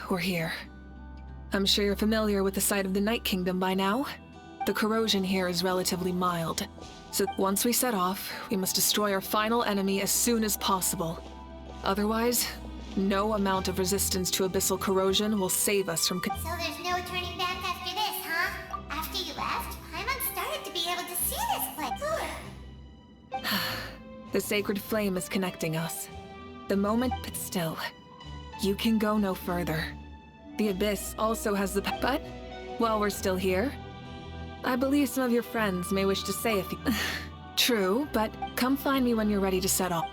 We're here. I'm sure you're familiar with the site of the Night Kingdom by now. The corrosion here is relatively mild, so once we set off, we must destroy our final enemy as soon as possible. Otherwise, no amount of resistance to abyssal corrosion will save us from So there's no turning back after this, huh? After you left, Paimon started to be able to see this place. The sacred flame is connecting us. The moment, but still, you can go no further. The Abyss also has the but while we're still here, I believe some of your friends may wish to say a few. True, but come find me when you're ready to set off.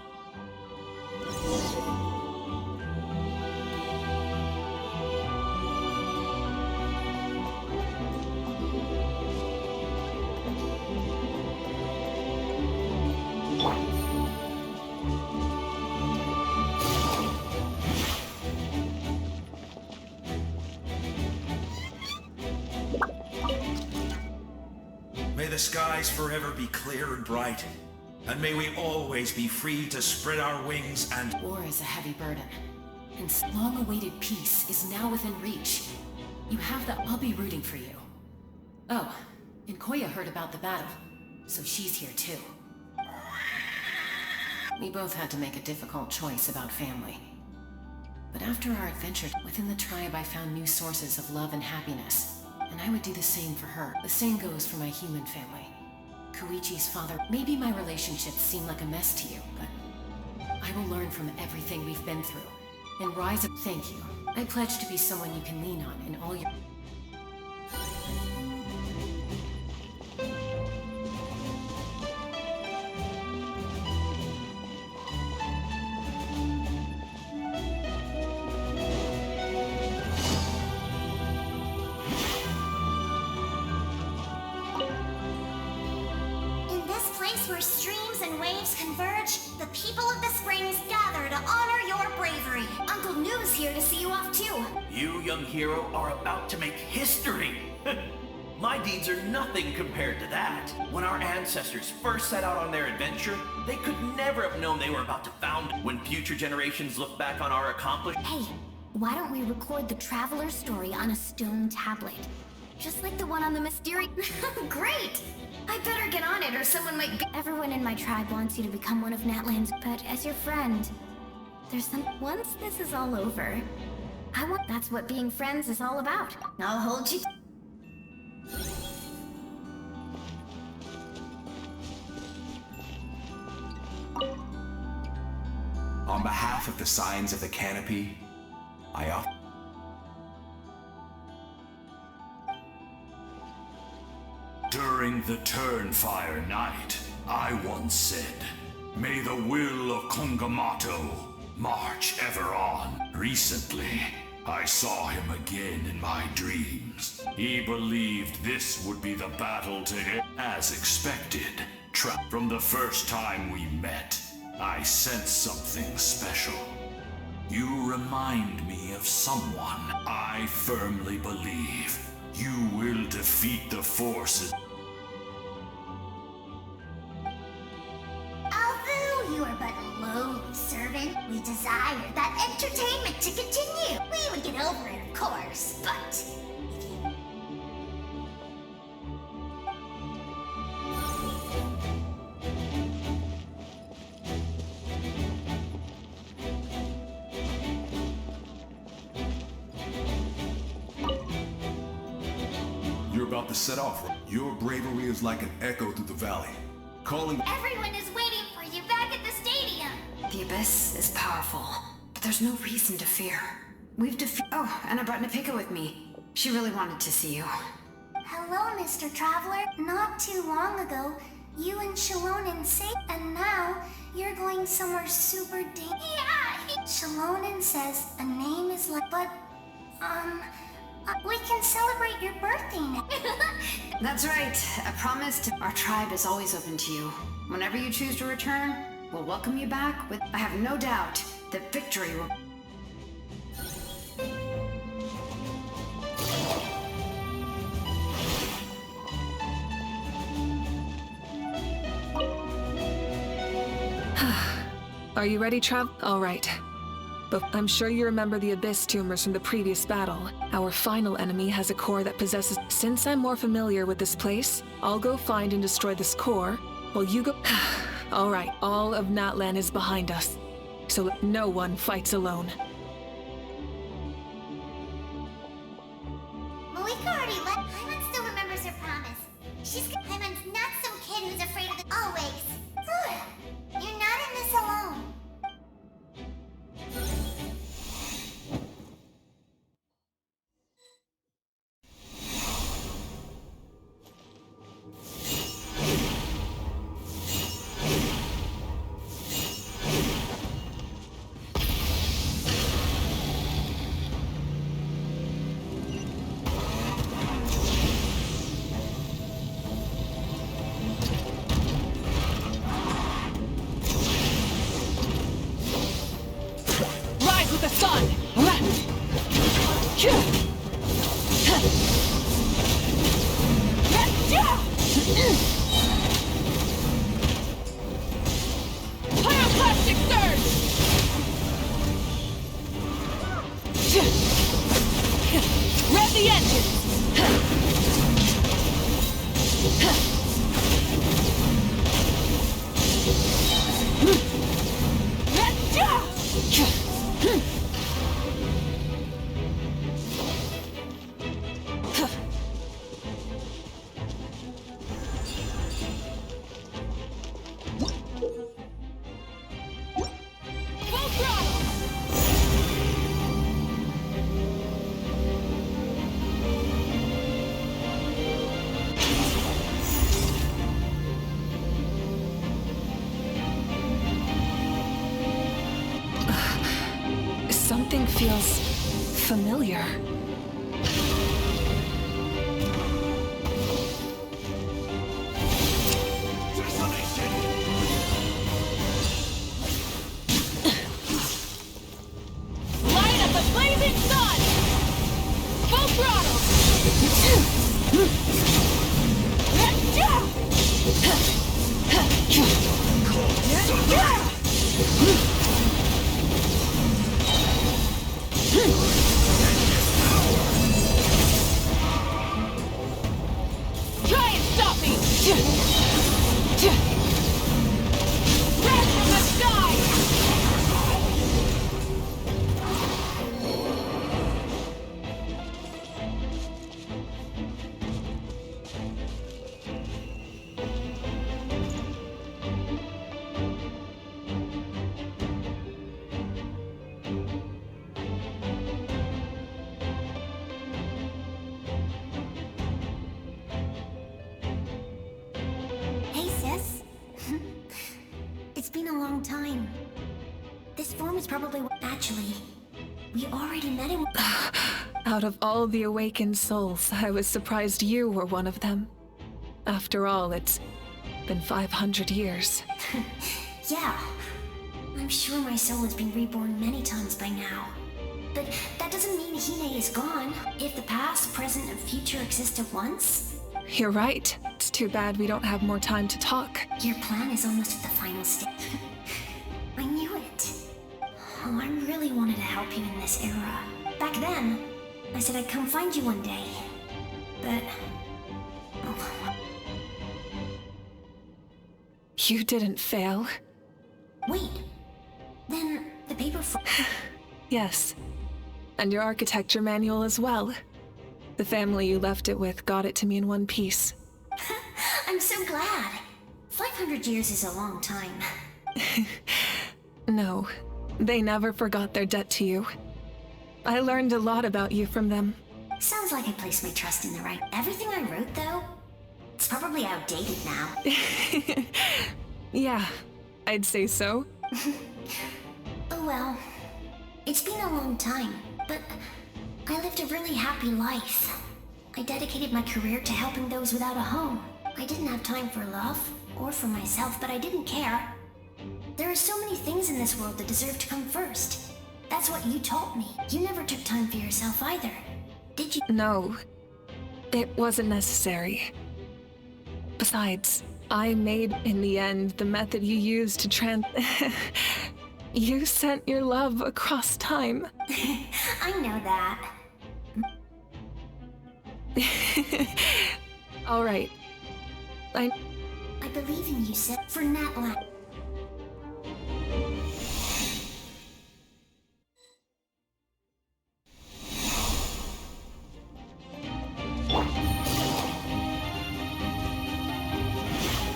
May the skies forever be clear and bright, and may we always be free to spread our wings and... War is a heavy burden, and long-awaited peace is now within reach. You have that. I'll be rooting for you. Oh, and Koya heard about the battle, so she's here too. We both had to make a difficult choice about family. But after our adventure within the tribe, I found new sources of love and happiness. And I would do the same for her. The same goes for my human family. Koichi's father. Maybe my relationships seem like a mess to you, but I will learn from everything we've been through and rise up. Thank you. I pledge to be someone you can lean on in all your... Where streams and waves converge, the people of the springs gather to honor your bravery. Uncle Noo's here to see you off too. You, young hero, are about to make history. My deeds are nothing compared to that. When our ancestors first set out on their adventure, they could never have known they were about to found. When future generations look back on our accomplishments... Hey, why don't we record the traveler's story on a stone tablet? Just like the one on the mysterious... Great! I better get on it or someone might be... Everyone in my tribe wants you to become one of Natlan's, but as your friend, there's some... Once this is all over, that's what being friends is all about. I'll hold you... On behalf of the Signs of the Canopy, I offer... During the Turnfire Night, I once said, "May the will of Kongamato march ever on." Recently, I saw him again in my dreams. He believed this would be the battle to end. As expected, from the first time we met, I sensed something special. You remind me of someone. I firmly believe you will defeat the forces. Although you are but a lowly servant, we desire that entertainment to continue. We would get over it, of course, but... You're about to set off. Your bravery is like an echo through the valley, calling... Everyone is waiting for you back at the stadium! The Abyss is powerful, but there's no reason to fear. We've Oh, and I brought Napika with me. She really wanted to see you. Hello, Mr. Traveler. Not too long ago, you and Shalonen saved, and now you're going somewhere super Yeah! Shalonen says a name is like... But, we can celebrate your birthday now. That's right. I promised. Our tribe is always open to you. Whenever you choose to return, we'll welcome you back with... I have no doubt The victory will... Are you ready, Trav? All right. But I'm sure you remember the Abyss tumors from the previous battle. Our final enemy has a core that possesses... Since I'm more familiar with this place, I'll go find and destroy this core, while you go... All right, all of Natlan is behind us, so no one fights alone. Malika already left. Hyman still remembers her promise. Hyman's not some kid who's afraid of the... Always. Good. You're not in this alone. Something feels familiar. Light up the blazing sun! Full throttle! Try and stop me! Crash from the sky! Hey, sis. It's been a long time. This form is probably... Actually, we already met him. Out of all the awakened souls, I was surprised you were one of them. After all, it's been 500 years. Yeah. I'm sure my soul has been reborn many times by now. But that doesn't mean Hine is gone. If the past, present, and future exist at once... You're right. It's too bad we don't have more time to talk. Your plan is almost at the final stage. I knew it. Oh, I really wanted to help you in this era. Back then, I said I'd come find you one day. But... Oh. You didn't fail. Wait. Then the paper for... Yes. And your architecture manual as well. The family you left it with got it to me in one piece. I'm so glad. 500 years is a long time. No, they never forgot their debt to you. I learned a lot about you from them. Sounds like I placed my trust in the right... Everything I wrote, though, it's probably outdated now. Yeah, I'd say so. Oh well. It's been a long time, but I lived a really happy life. I dedicated my career to helping those without a home. I didn't have time for love, or for myself, but I didn't care. There are so many things in this world that deserve to come first. That's what you told me. You never took time for yourself either, did you? No, it wasn't necessary. Besides, I made, in the end, the method you used to You sent your love across time. I know that. All right. I believe in you, Sid. For Natlan.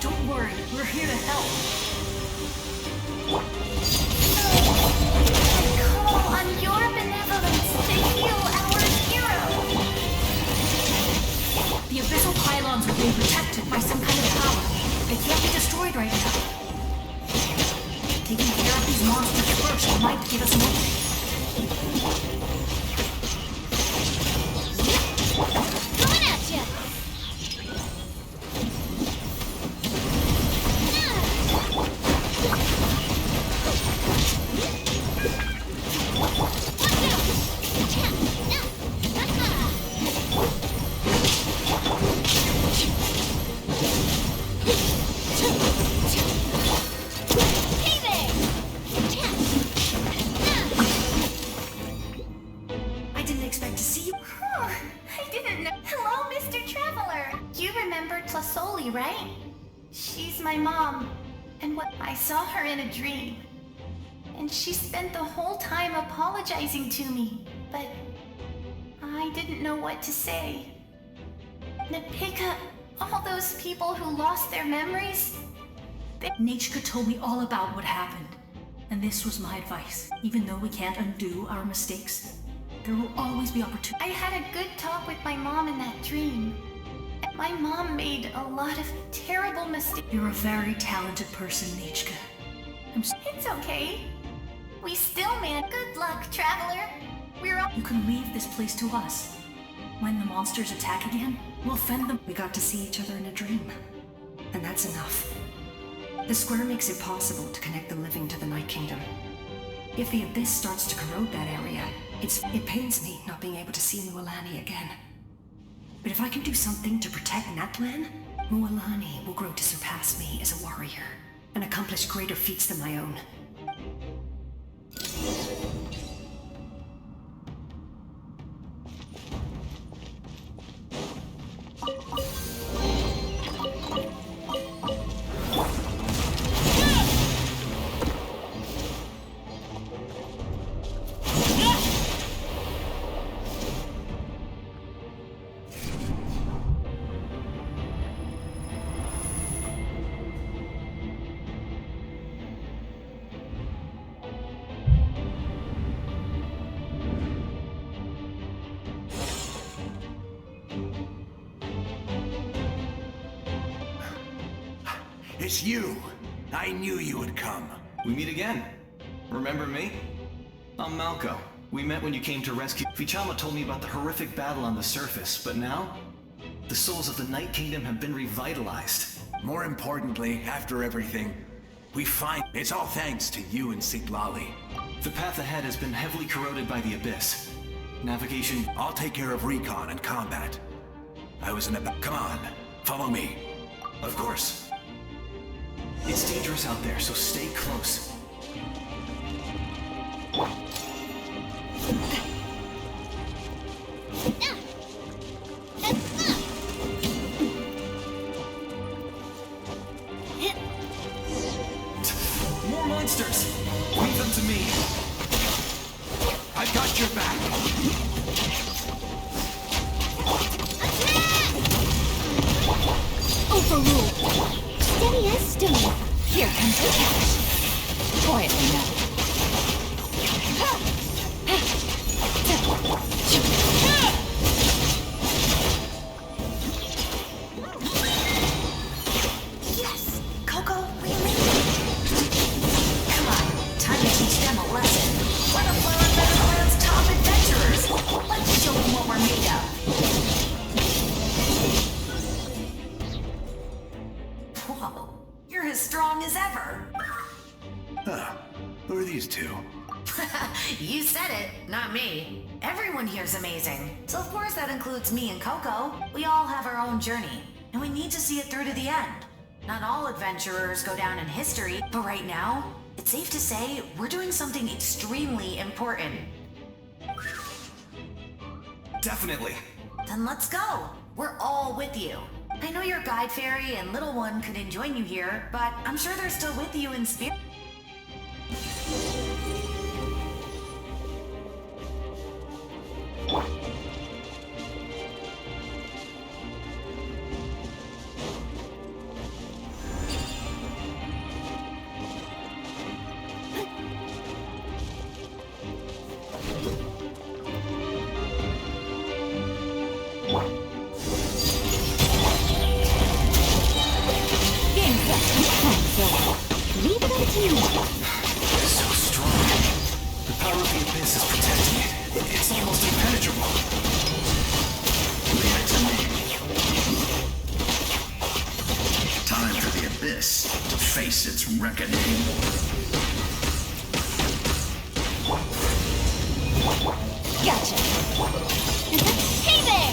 Don't worry, we're here to help. I call on your benevolence to heal our hero. The abyssal pylons are being protected by some kind of power. They can't be destroyed right now. Taking care of these monsters first might give us more. Coming at ya! I didn't expect to see you. I didn't know. Hello, Mr. Traveler. You remember Tlasoli, right? She's my mom. And what I saw her in a dream. And she spent the whole time apologizing to me. But I didn't know what to say. Napika, all those people who lost their memories. Nachka told me all about what happened, and this was my advice. Even though we can't undo our mistakes, there will always be opportunity. I had a good talk with my mom in that dream. My mom made a lot of terrible mistakes. You're a very talented person, Nachka. It's okay. We still man. Good luck, Traveler. We're all. You can leave this place to us. When the monsters attack again, we'll fend them. We got to see each other in a dream, and that's enough. The square makes it possible to connect the living to the Night Kingdom. If the abyss starts to corrode that area, it pains me not being able to see Mualani again. But if I can do something to protect Natlan, Mualani will grow to surpass me as a warrior and accomplish greater feats than my own. It's you. I knew you would come. We meet again. Remember me? I'm Malco. We met when you came to rescue. Fichama told me about the horrific battle on the surface, but now, the souls of the Night Kingdom have been revitalized. More importantly, after everything, we find it's all thanks to you and Siglali. The path ahead has been heavily corroded by the abyss. Navigation. I'll take care of recon and combat. I was in a... Come on, follow me. Of course. It's dangerous out there, so stay close. More monsters! Leave them to me. I've got your back. Overruled. Steady as stone. Here comes the cash. Quietly now. Yes! Coco, we made it! Come on, time to teach them a lesson. We're the Flower Featherland's top adventurers. Let's show them what we're made of. Whoa, you're as strong as ever. Huh. Who are these two? You said it, not me. Everyone here's amazing. So of course that includes me and Coco. We all have our own journey, and we need to see it through to the end. Not all adventurers go down in history, but right now, it's safe to say we're doing something extremely important. Definitely. Then let's go. We're all with you. I know your guide fairy and little one couldn't join you here, but I'm sure they're still with you in spirit. So strong. The power of the abyss is protecting it. It's almost impenetrable. Leave it to me. Time for the abyss to face its reckoning. Gotcha. Hey there!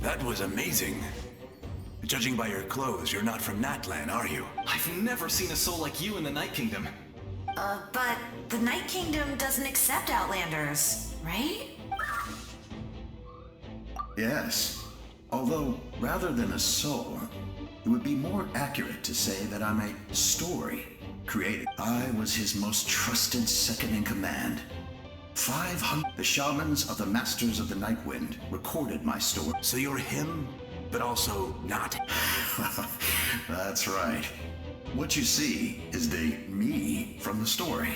That was amazing. Judging by your clothes, you're not from Natlan, are you? I've never seen a soul like you in the Night Kingdom. But the Night Kingdom doesn't accept Outlanders, right? Yes. Although, rather than a soul, it would be more accurate to say that I'm a story created. I was his most trusted second-in-command. 500... The shamans of the Masters of the Night Wind recorded my story. So you're him, but also not? That's right. What you see is the me from the story.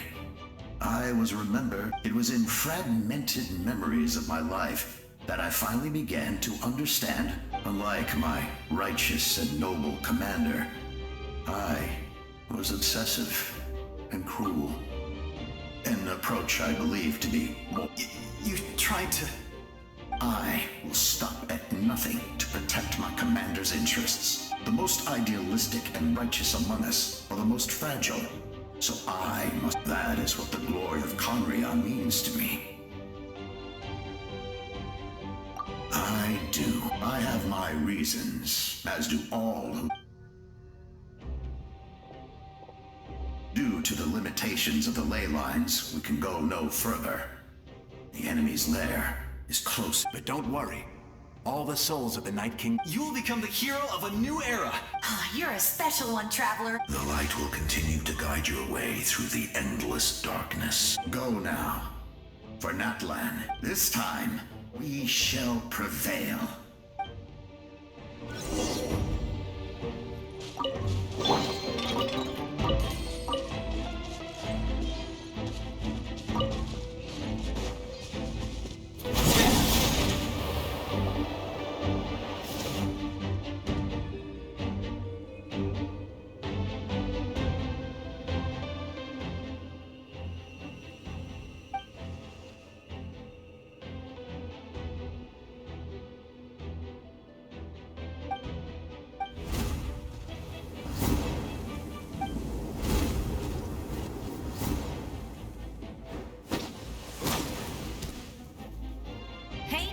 I was remembered. It was in fragmented memories of my life that I finally began to understand. Unlike my righteous and noble commander, I was obsessive and cruel. An approach I believe to be more... You tried to... I will stop at nothing to protect my commander's interests. The most idealistic and righteous among us are the most fragile. So I must... That is what the glory of Conria means to me. I do. I have my reasons, as do all who... Due to the limitations of the ley lines, we can go no further. The enemy's lair is close. But don't worry. All the souls of the Night King... You will become the hero of a new era. You're a special one, traveler. The light will continue to guide your way through the endless darkness. Go now. For Natlan, this time, we shall prevail.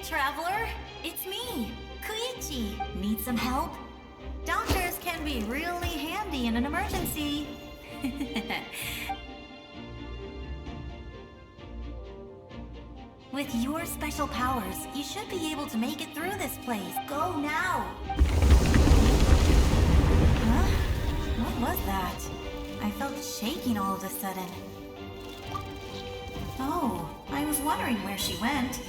Traveler, it's me, Koichi. Need some help? Doctors can be really handy in an emergency. With your special powers, you should be able to make it through this place. Go now! Huh? What was that? I felt shaking all of a sudden. Oh, I was wondering where she went.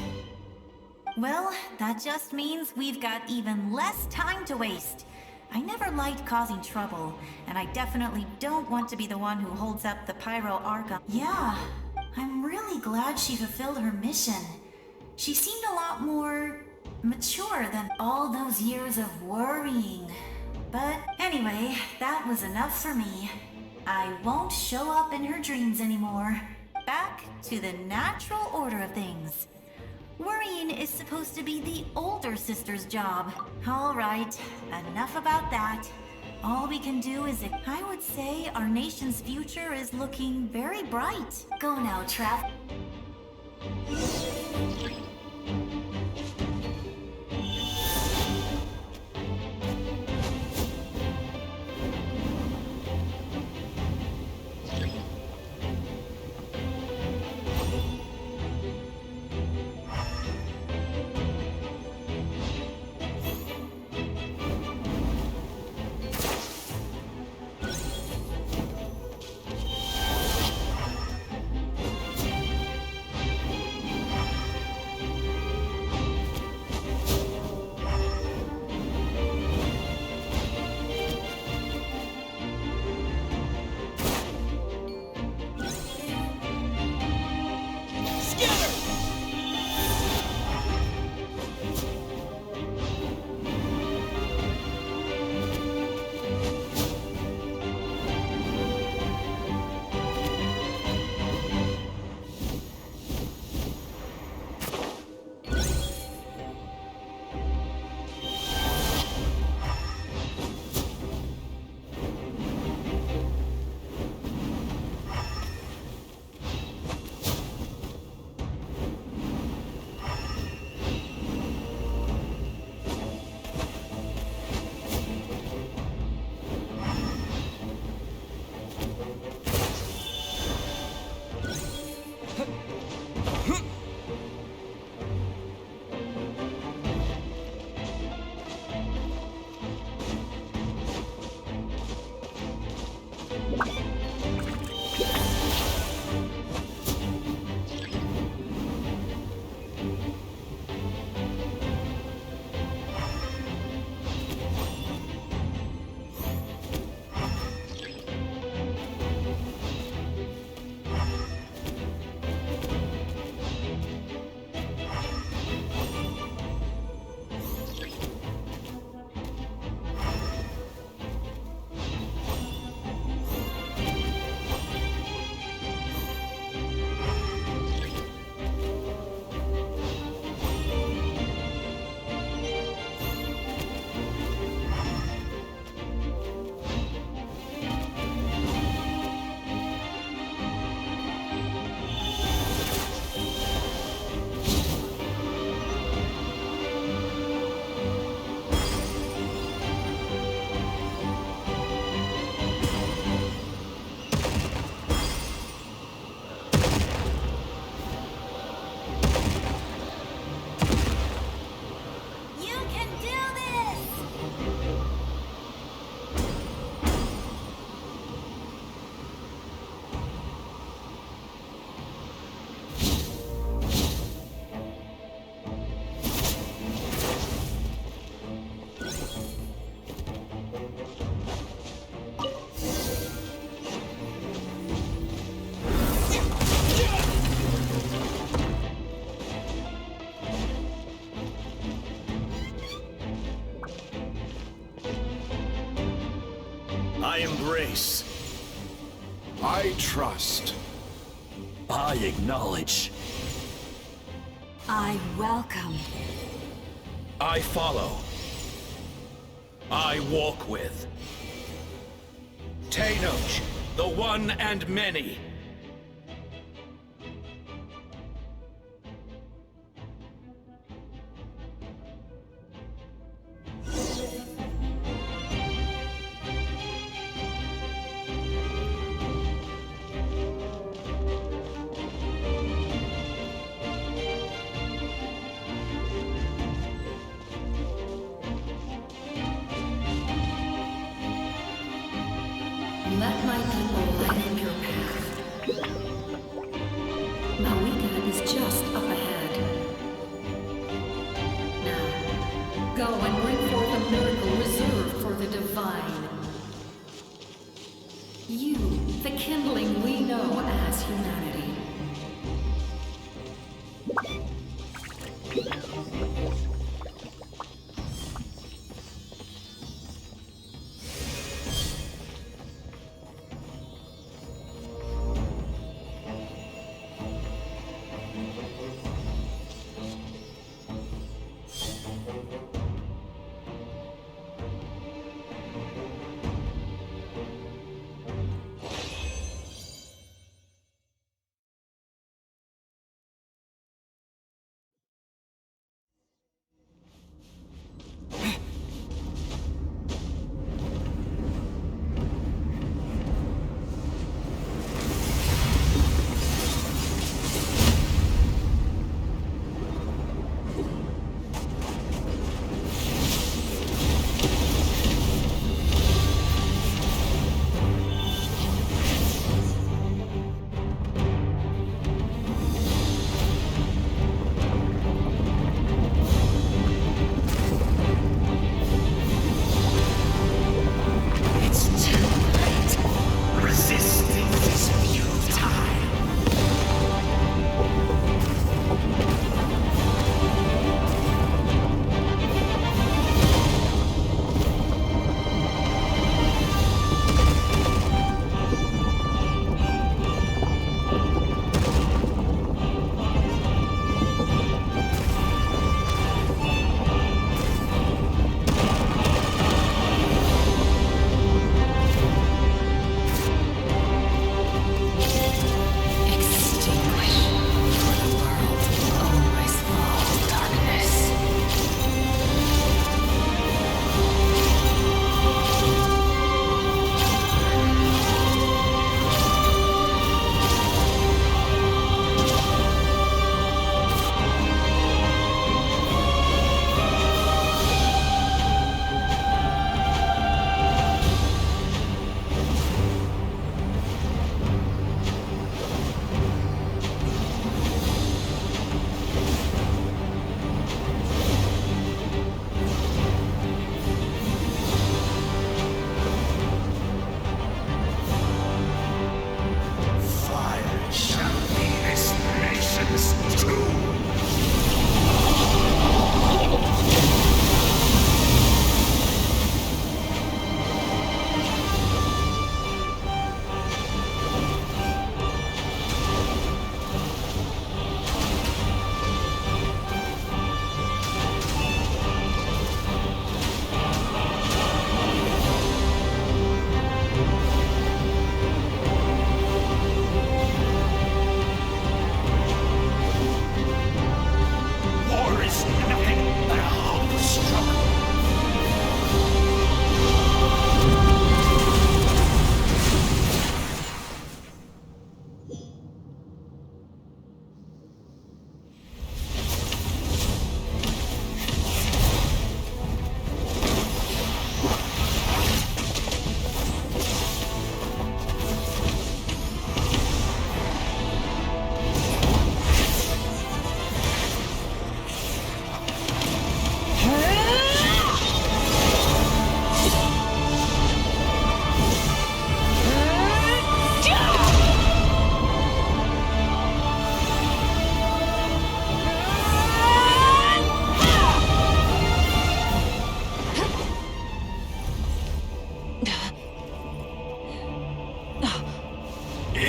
Well, that just means we've got even less time to waste. I never liked causing trouble, and I definitely don't want to be the one who holds up the Pyro Archon. Yeah, I'm really glad she fulfilled her mission. She seemed a lot more mature than all those years of worrying. But anyway, that was enough for me. I won't show up in her dreams anymore. Back to the natural order of things. Worrying is supposed to be the older sister's job. All right, enough about that. All we can do is... I would say our nation's future is looking very bright. Go now, Trav. I embrace. I trust. I acknowledge. I welcome. I follow. I walk with. Tenoch, the one and many. Let my people light up your path. Mawika is just up ahead. Now, go and bring forth a miracle reserved for the divine. You, the kindling we know as humanity.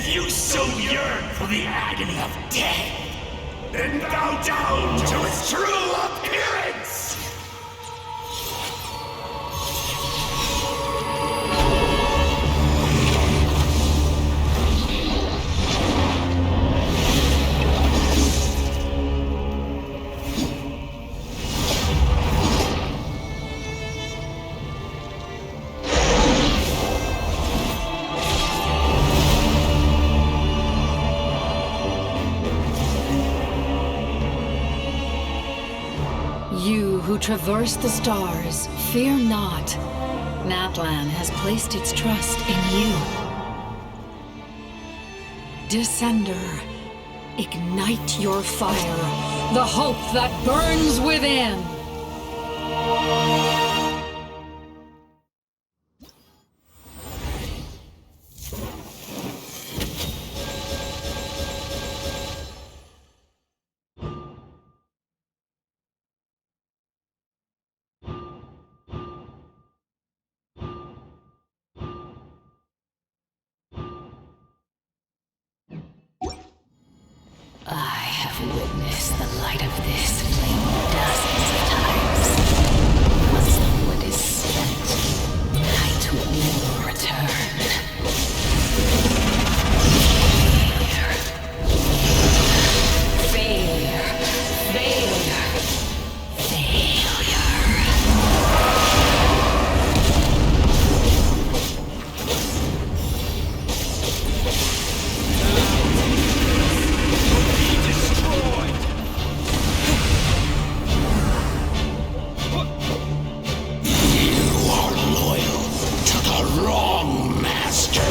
If you so yearn for the agony of death, then bow down to its true appearance! You who traverse the stars, fear not. Natlan has placed its trust in you. Descender, ignite your fire, the hope that burns within! I have witnessed the light of this flame dozens of times. Once the wood is spent, night will never return. Failure. Failure. Failure. Wrong, master!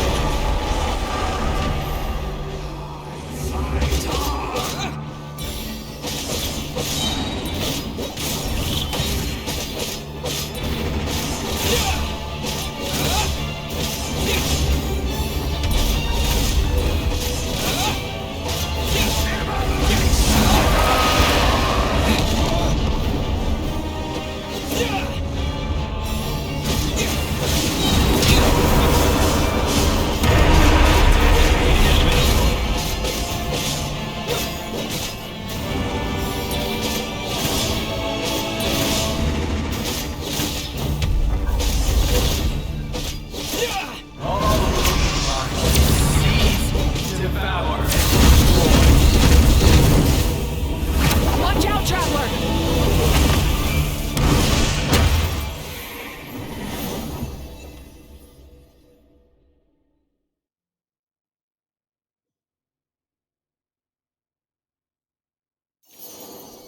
Watch out, Traveler!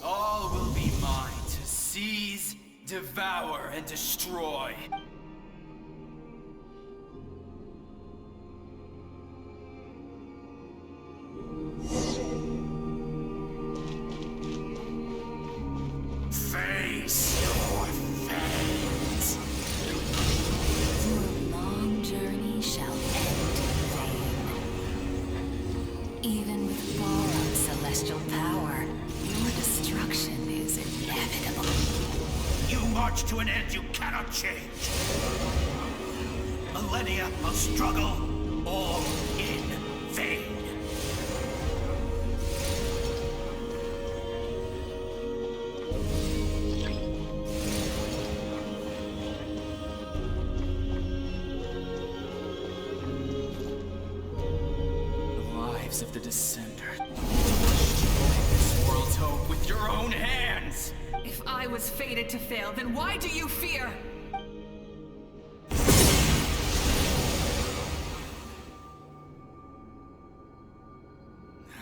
All will be mine to seize, devour, and destroy. Face your fate! Your long journey shall end in vain. Even with borrowed celestial power, your destruction is inevitable. You march to an end you cannot change. Millennia of struggle, all in vain. The lives of the Descender. Destroy this world's hope with your own hands! If I was fated to fail, then why do you fear?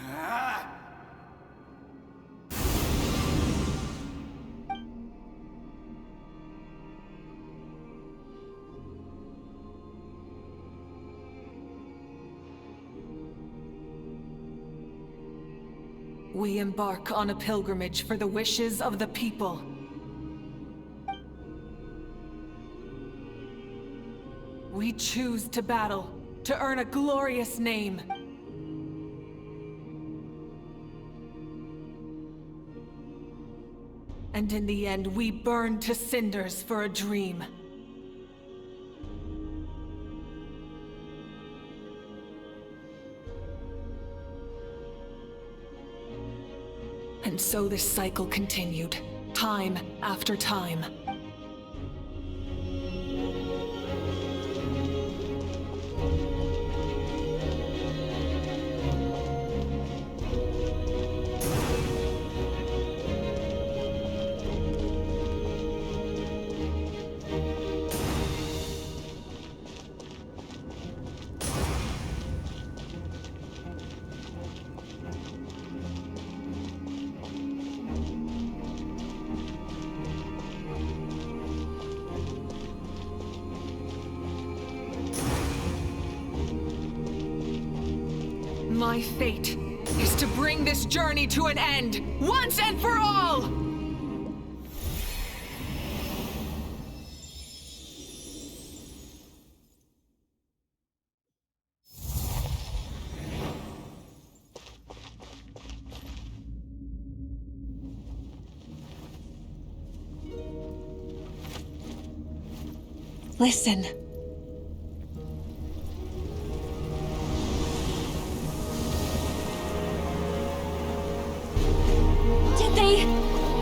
Ah! We embark on a pilgrimage for the wishes of the people. We choose to battle, to earn a glorious name. And in the end, we burn to cinders for a dream. And so this cycle continued, time after time. My fate is to bring this journey to an end, once and for all! Listen. Did they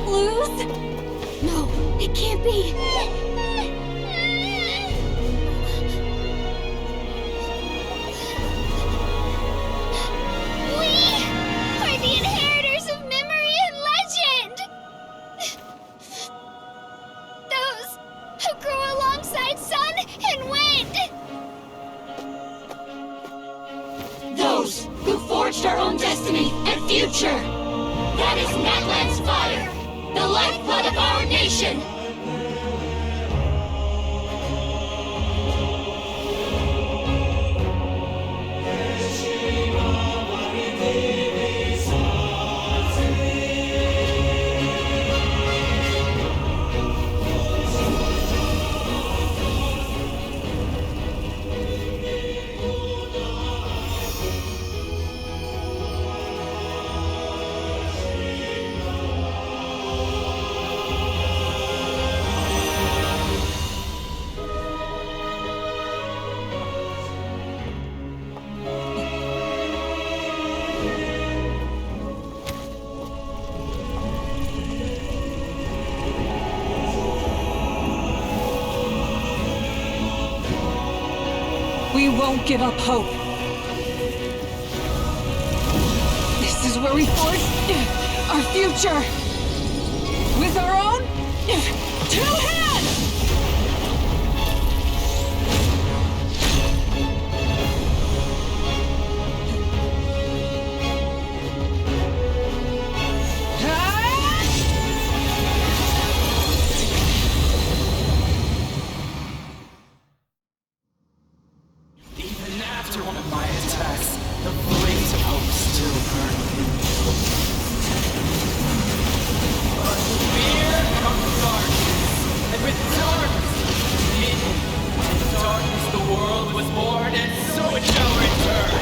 lose? No, it can't be. We are the inheritors of memory and legend. Those who grow alongside sun and wind. Those who forged our own destiny and future. That is Natlan's fire, the lifeblood of our nation! We won't give up hope. This is where we forge our future. With our own 2 hands! Even after one of my attacks, the flames of hope still burn within me. But with fear comes darkness, and with darkness, hidden. In darkness the world was born, and so it shall return.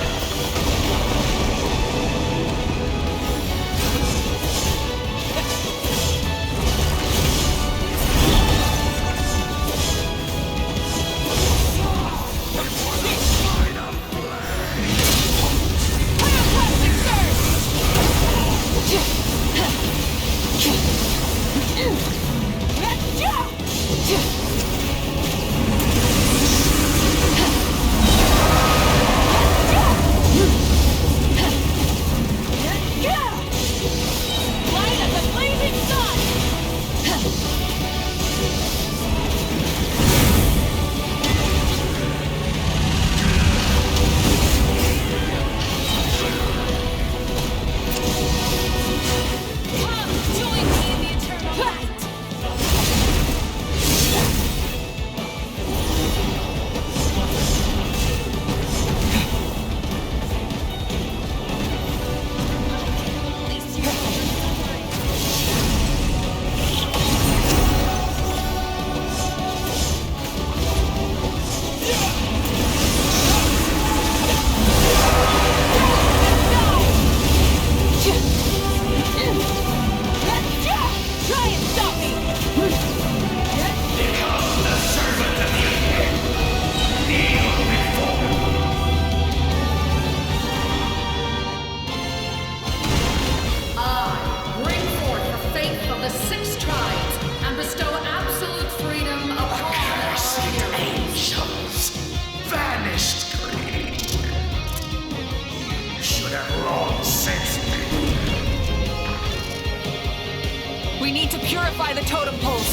Purify the totem poles!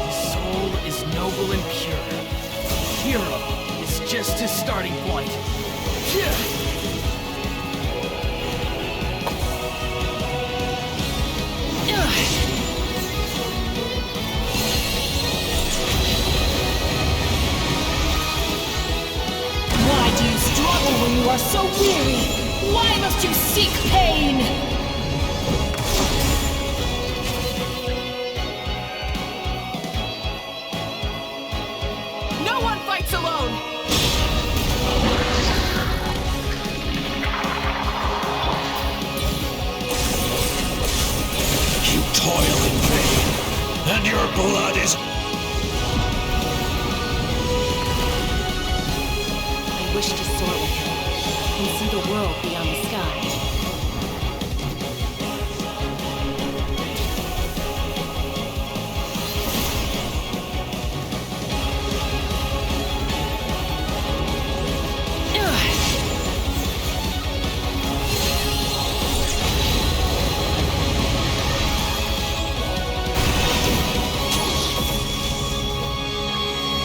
Soul is noble and pure. Hero is just his starting point. Why do you struggle when you are so weary? Why must you seek pain? No one fights alone! You toil in vain, and your blood is... I wish to soar with him and see the world beyond the sky.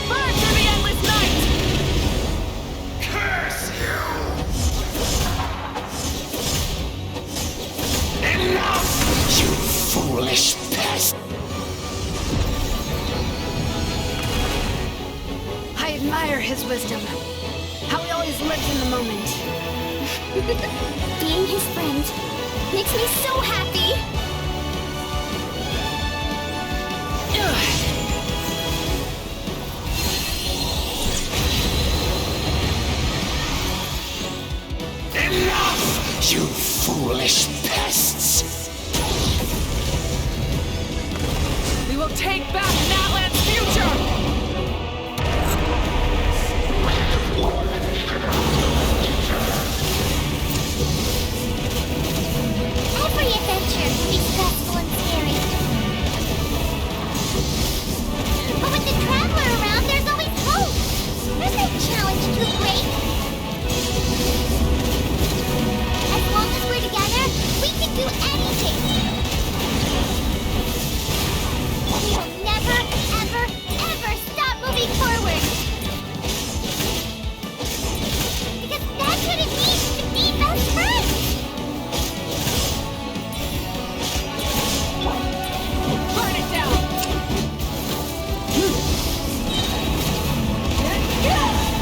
Burn through the endless night! Curse you! Enough, you foolish pest! I admire his wisdom. How he always lives in the moment. Being his friend makes me so happy! Enough, you foolish pests! We will take back Natlan's future! Every adventure can be stressful and scary. But with the Traveler around, there's always hope! There's no challenge too great! As long as we're together, we can do anything! We will never, ever, ever stop moving forward! Because that's what it means to be best friends! Burn it down!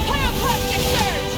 Pyroclastic surge!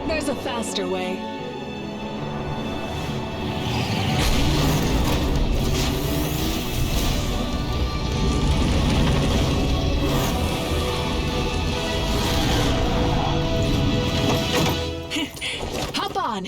There's a faster way. Hop on!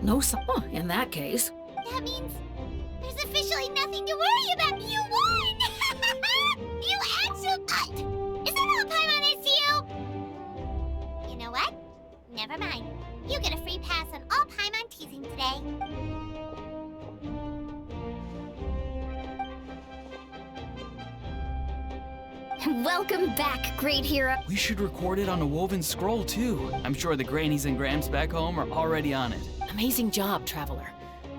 No, oh, in that case. That means there's officially nothing to worry about. You won! You actually... Is that all Paimon is to you? You know what? Never mind. You get a free pass on all Paimon teasing today. Welcome back, great hero. We should record it on a woven scroll, too. I'm sure the grannies and grams back home are already on it. Amazing job, Traveler.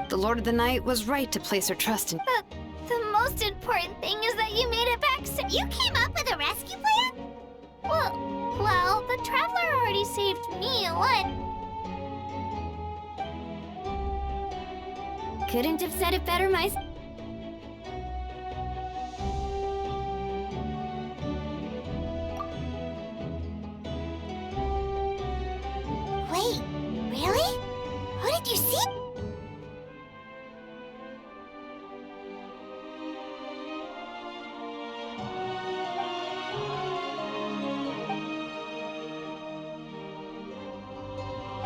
The Lord of the Night was right to place her trust in... The most important thing is that you made it back so you came up with a rescue plan? Well, the Traveler already saved me one. Couldn't have said it better myself. Wait, really? Who did you see?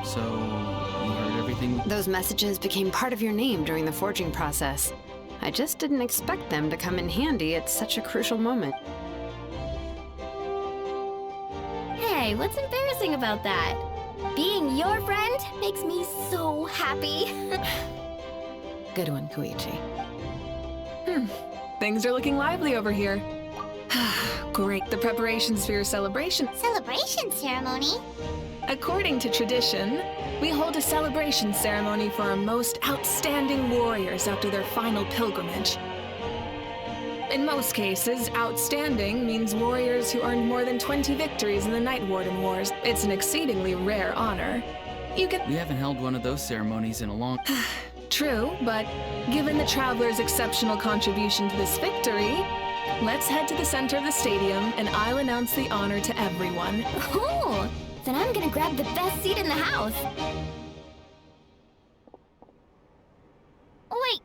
So, you heard everything? Those messages became part of your name during the forging process. I just didn't expect them to come in handy at such a crucial moment. Hey, what's embarrassing about that? Being your friend makes me so happy. Good one, Koichi. Things are looking lively over here. Great. The preparations for your celebration. Celebration ceremony? According to tradition, we hold a celebration ceremony for our most outstanding warriors after their final pilgrimage. In most cases, outstanding means warriors who earned more than 20 victories in the Night Warden Wars. It's an exceedingly rare honor. We haven't held one of those ceremonies in a long... True, but given the Traveler's exceptional contribution to this victory, let's head to the center of the stadium and I'll announce the honor to everyone. Cool! Then I'm gonna grab the best seat in the house. Wait,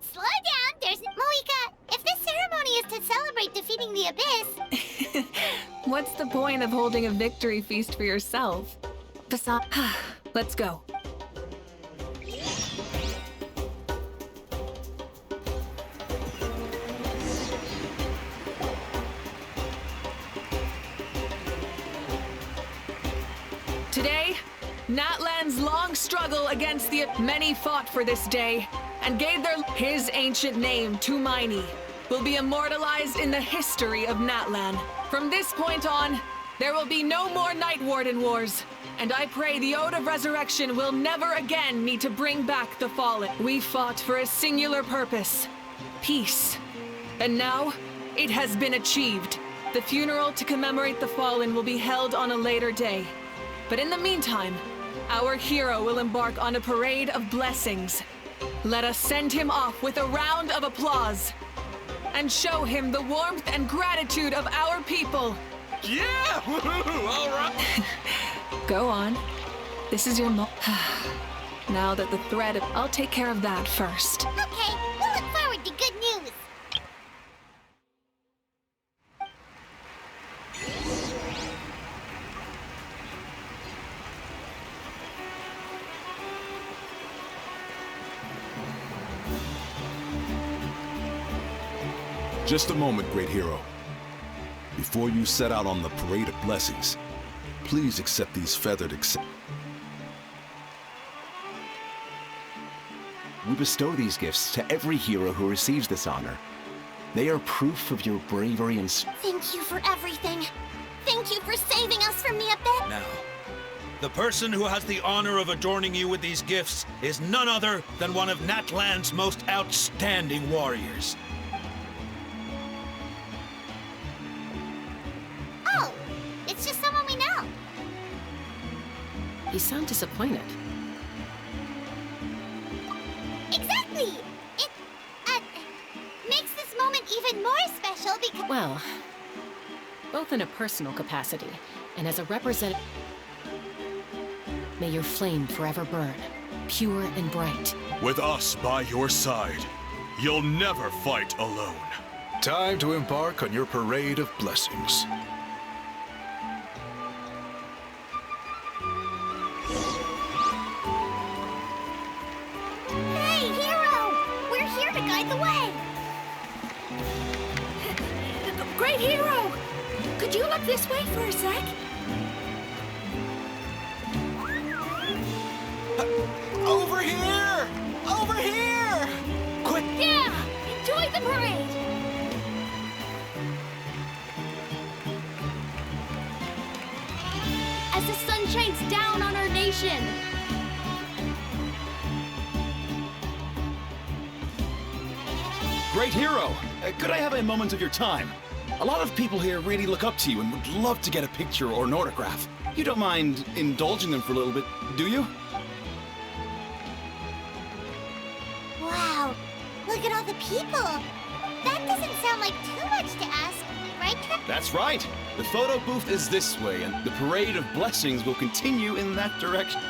slow down, there's... Moika, if this ceremony is to celebrate defeating the Abyss... What's the point of holding a victory feast for yourself? Besides, let's go. Today, Natlan's long struggle against the many fought for this day and gave his ancient name, Tumaini, will be immortalized in the history of Natlan. From this point on, there will be no more Night Warden Wars, and I pray the Ode of Resurrection will never again need to bring back the fallen. We fought for a singular purpose, peace. And now, it has been achieved. The funeral to commemorate the fallen will be held on a later day. But in the meantime, our hero will embark on a parade of blessings. Let us send him off with a round of applause and show him the warmth and gratitude of our people. Yeah! All right! Go on. This is your Now that the threat of... I'll take care of that first. Okay, we'll look forward to good news. Just a moment, great hero. Before you set out on the parade of blessings, please accept these feathered We bestow these gifts to every hero who receives this honor. They are proof of your bravery and... Thank you for everything. Thank you for saving us from the Abyss. Now, the person who has the honor of adorning you with these gifts is none other than one of Natlan's most outstanding warriors. Oh, it's just someone we know. You sound disappointed. Exactly! It, makes this moment even more special because... Well, both in a personal capacity and as a representative... May your flame forever burn, pure and bright. With us by your side, you'll never fight alone. Time to embark on your parade of blessings. great hero! Could you look this way for a sec? Over here! Over here! Quick! Yeah! Enjoy the parade! As the sun shines down on our nation. Great hero! Could I have a moment of your time? A lot of people here really look up to you and would love to get a picture or an autograph. You don't mind indulging them for a little bit, do you? Wow, look at all the people. That doesn't sound like too much to ask, right, That's right! The photo booth is this way, and the parade of blessings will continue in that direction.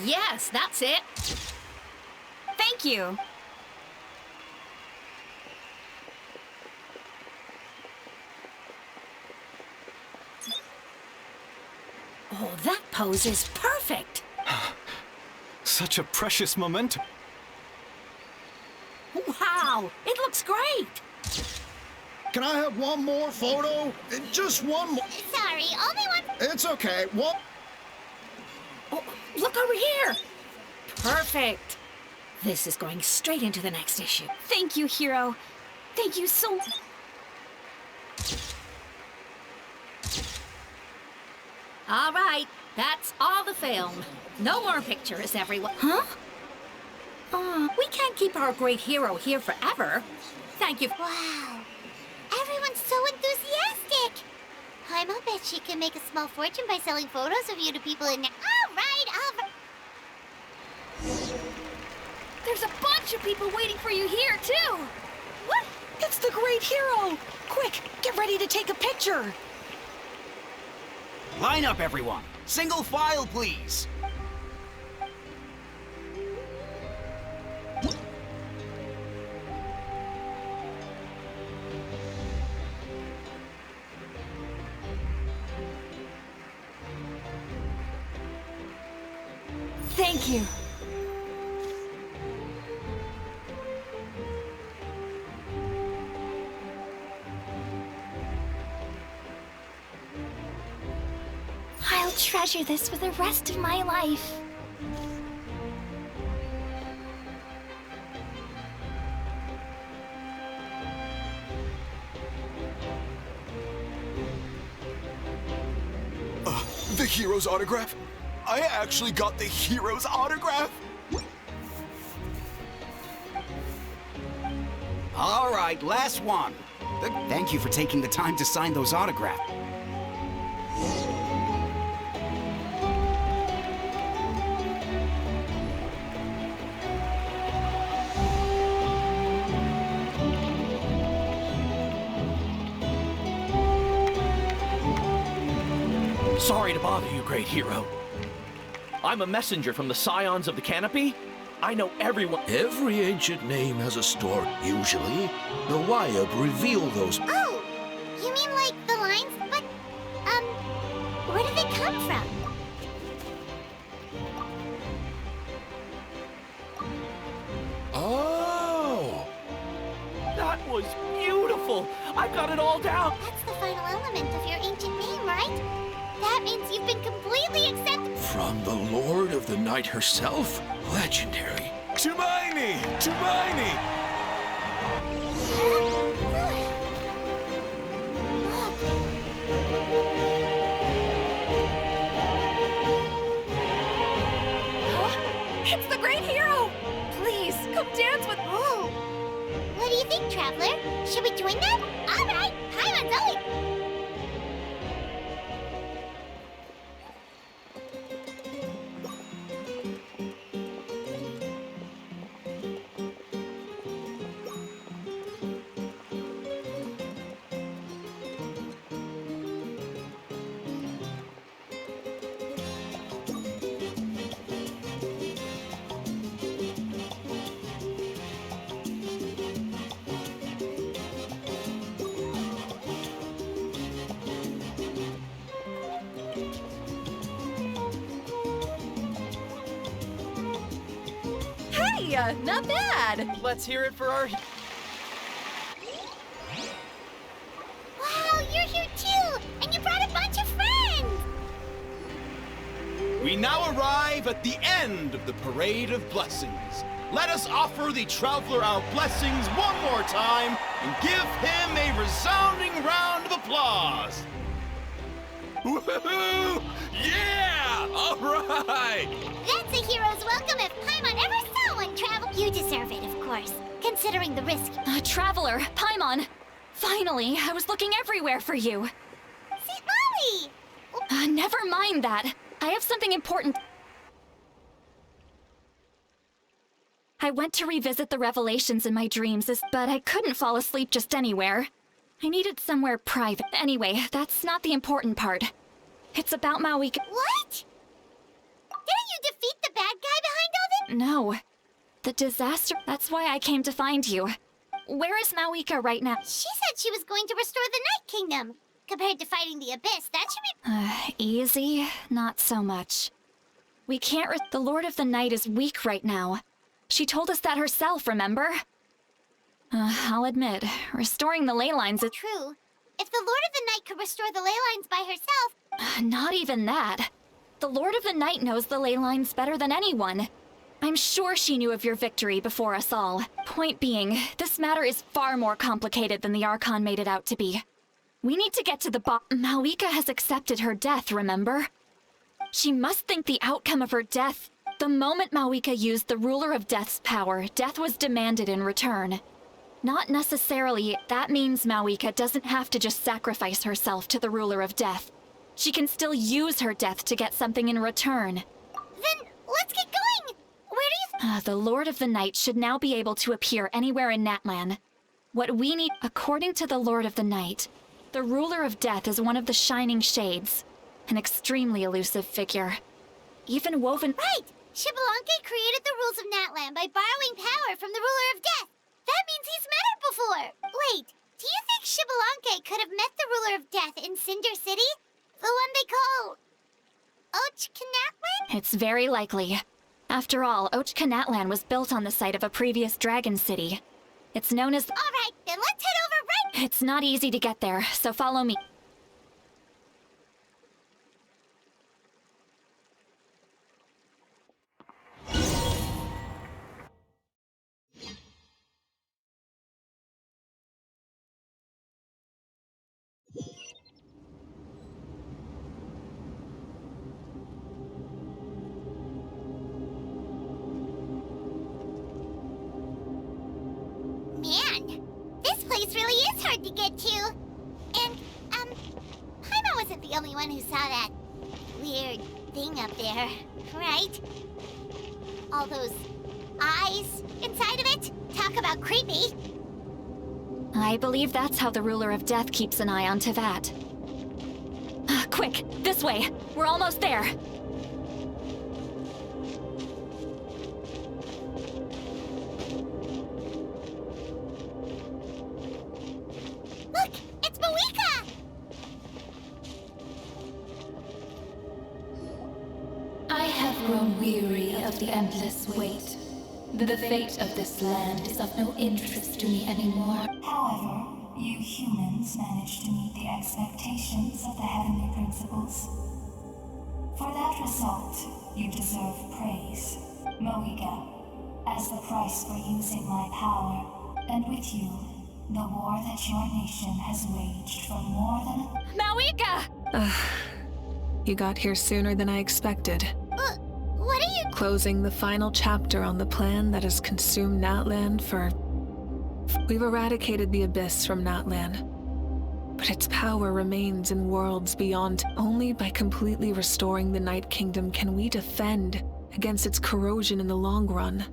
Yes, that's it. Thank you. Oh, that pose is perfect. Such a precious momentum. Wow, it looks great. Can I have one more photo? Just one more. Sorry, only one. It's okay. What? Oh, look over here. Perfect. This is going straight into the next issue. Thank you, Hero. Thank you so much. All right, that's all the film. No more pictures, everyone. Huh? We can't keep our great hero here forever. Thank you. Wow, everyone's so enthusiastic. I'll bet she can make a small fortune by selling photos of you to people in. All right. There's a bunch of people waiting for you here, too. What? It's the great hero. Quick, get ready to take a picture. Line up, everyone. Single file, please. Thank you. I'll treasure this for the rest of my life. The hero's autograph? I actually got the hero's autograph? All right, last one. Thank you for taking the time to sign those autographs. Sorry to bother you, great hero. I'm a messenger from the Scions of the Canopy. I know everyone. Every ancient name has a story. Usually, the Wyab reveal those. Oh, you mean like the lines? But, where did they come from? Oh! That was beautiful! I got it all down! That's the final element of your ancient name, right? That means you've been completely accepted. From the Lord of the Night herself? Legendary. Tumaini! Tumaini! It's the great hero! Please, come dance with... Oh! What do you think, Traveler? Should we join them? All right! Hi, Zoe! Hey, not bad. Let's hear it for our... Wow, you're here too! And you brought a bunch of friends! We now arrive at the end of the Parade of Blessings. Let us offer the traveler our blessings one more time and give him a resounding round of applause. Woohoo! Yeah! All right! That's a hero's welcome if Paimon ever saw one travel. You deserve it, of course, considering the risk. Traveler, Paimon! Finally, I was looking everywhere for you. See, Molly! Never mind that. I have something important. I went to revisit the revelations in my dreams, but I couldn't fall asleep just anywhere. I needed somewhere private. Anyway, that's not the important part. It's about Mawika. What? Didn't you defeat the bad guy behind all this? No. The disaster... That's why I came to find you. Where is Mawika right now? She said she was going to restore the Night Kingdom. Compared to fighting the Abyss, that should be... Easy? Not so much. We can't... The Lord of the Night is weak right now. She told us that herself, remember? I'll admit, restoring the ley lines is... True. If the Lord of the Night could restore the ley lines by herself... Not even that. The Lord of the Night knows the ley lines better than anyone. I'm sure she knew of your victory before us all. Point being, this matter is far more complicated than the Archon made it out to be. We need to get to the Mawika has accepted her death, remember? She must think the outcome of her death... The moment Mawika used the Ruler of Death's power, death was demanded in return. Not necessarily. That means Mawika doesn't have to just sacrifice herself to the Ruler of Death. She can still use her death to get something in return. Then, let's get going! Where do you... The Lord of the Night should now be able to appear anywhere in Natlan. What we need... According to the Lord of the Night, the Ruler of Death is one of the Shining Shades. An extremely elusive figure. Even woven... Right! Xbalanque created the rules of Natlan by borrowing power from the Ruler of Death. That means he's met her before. Wait, do you think Xbalanque could have met the Ruler of Death in Cinder City? The one they call... Ochkanatlan? It's very likely. After all, Ochkanatlan was built on the site of a previous dragon city. It's known as... Alright, then let's head over right... It's not easy to get there, so follow me. Man, this place really is hard to get to. And, Paimon wasn't the only one who saw that weird thing up there, right? All those eyes inside of it? Talk about creepy. I believe that's how the Ruler of Death keeps an eye on Tevat. Quick, this way! We're almost there! Look! It's Mawika! I have grown weary of the endless wait. The fate of this land is of no interest to me anymore. However, you humans managed to meet the expectations of the heavenly principles. For that result, you deserve praise, Mawika, as the price for using my power, and with you, the war that your nation has waged for more than Mawika! You got here sooner than I expected. What are you... Closing the final chapter on the plan that has consumed Natlan for... We've eradicated the Abyss from Natlan. But its power remains in worlds beyond. Only by completely restoring the Night Kingdom can we defend against its corrosion in the long run.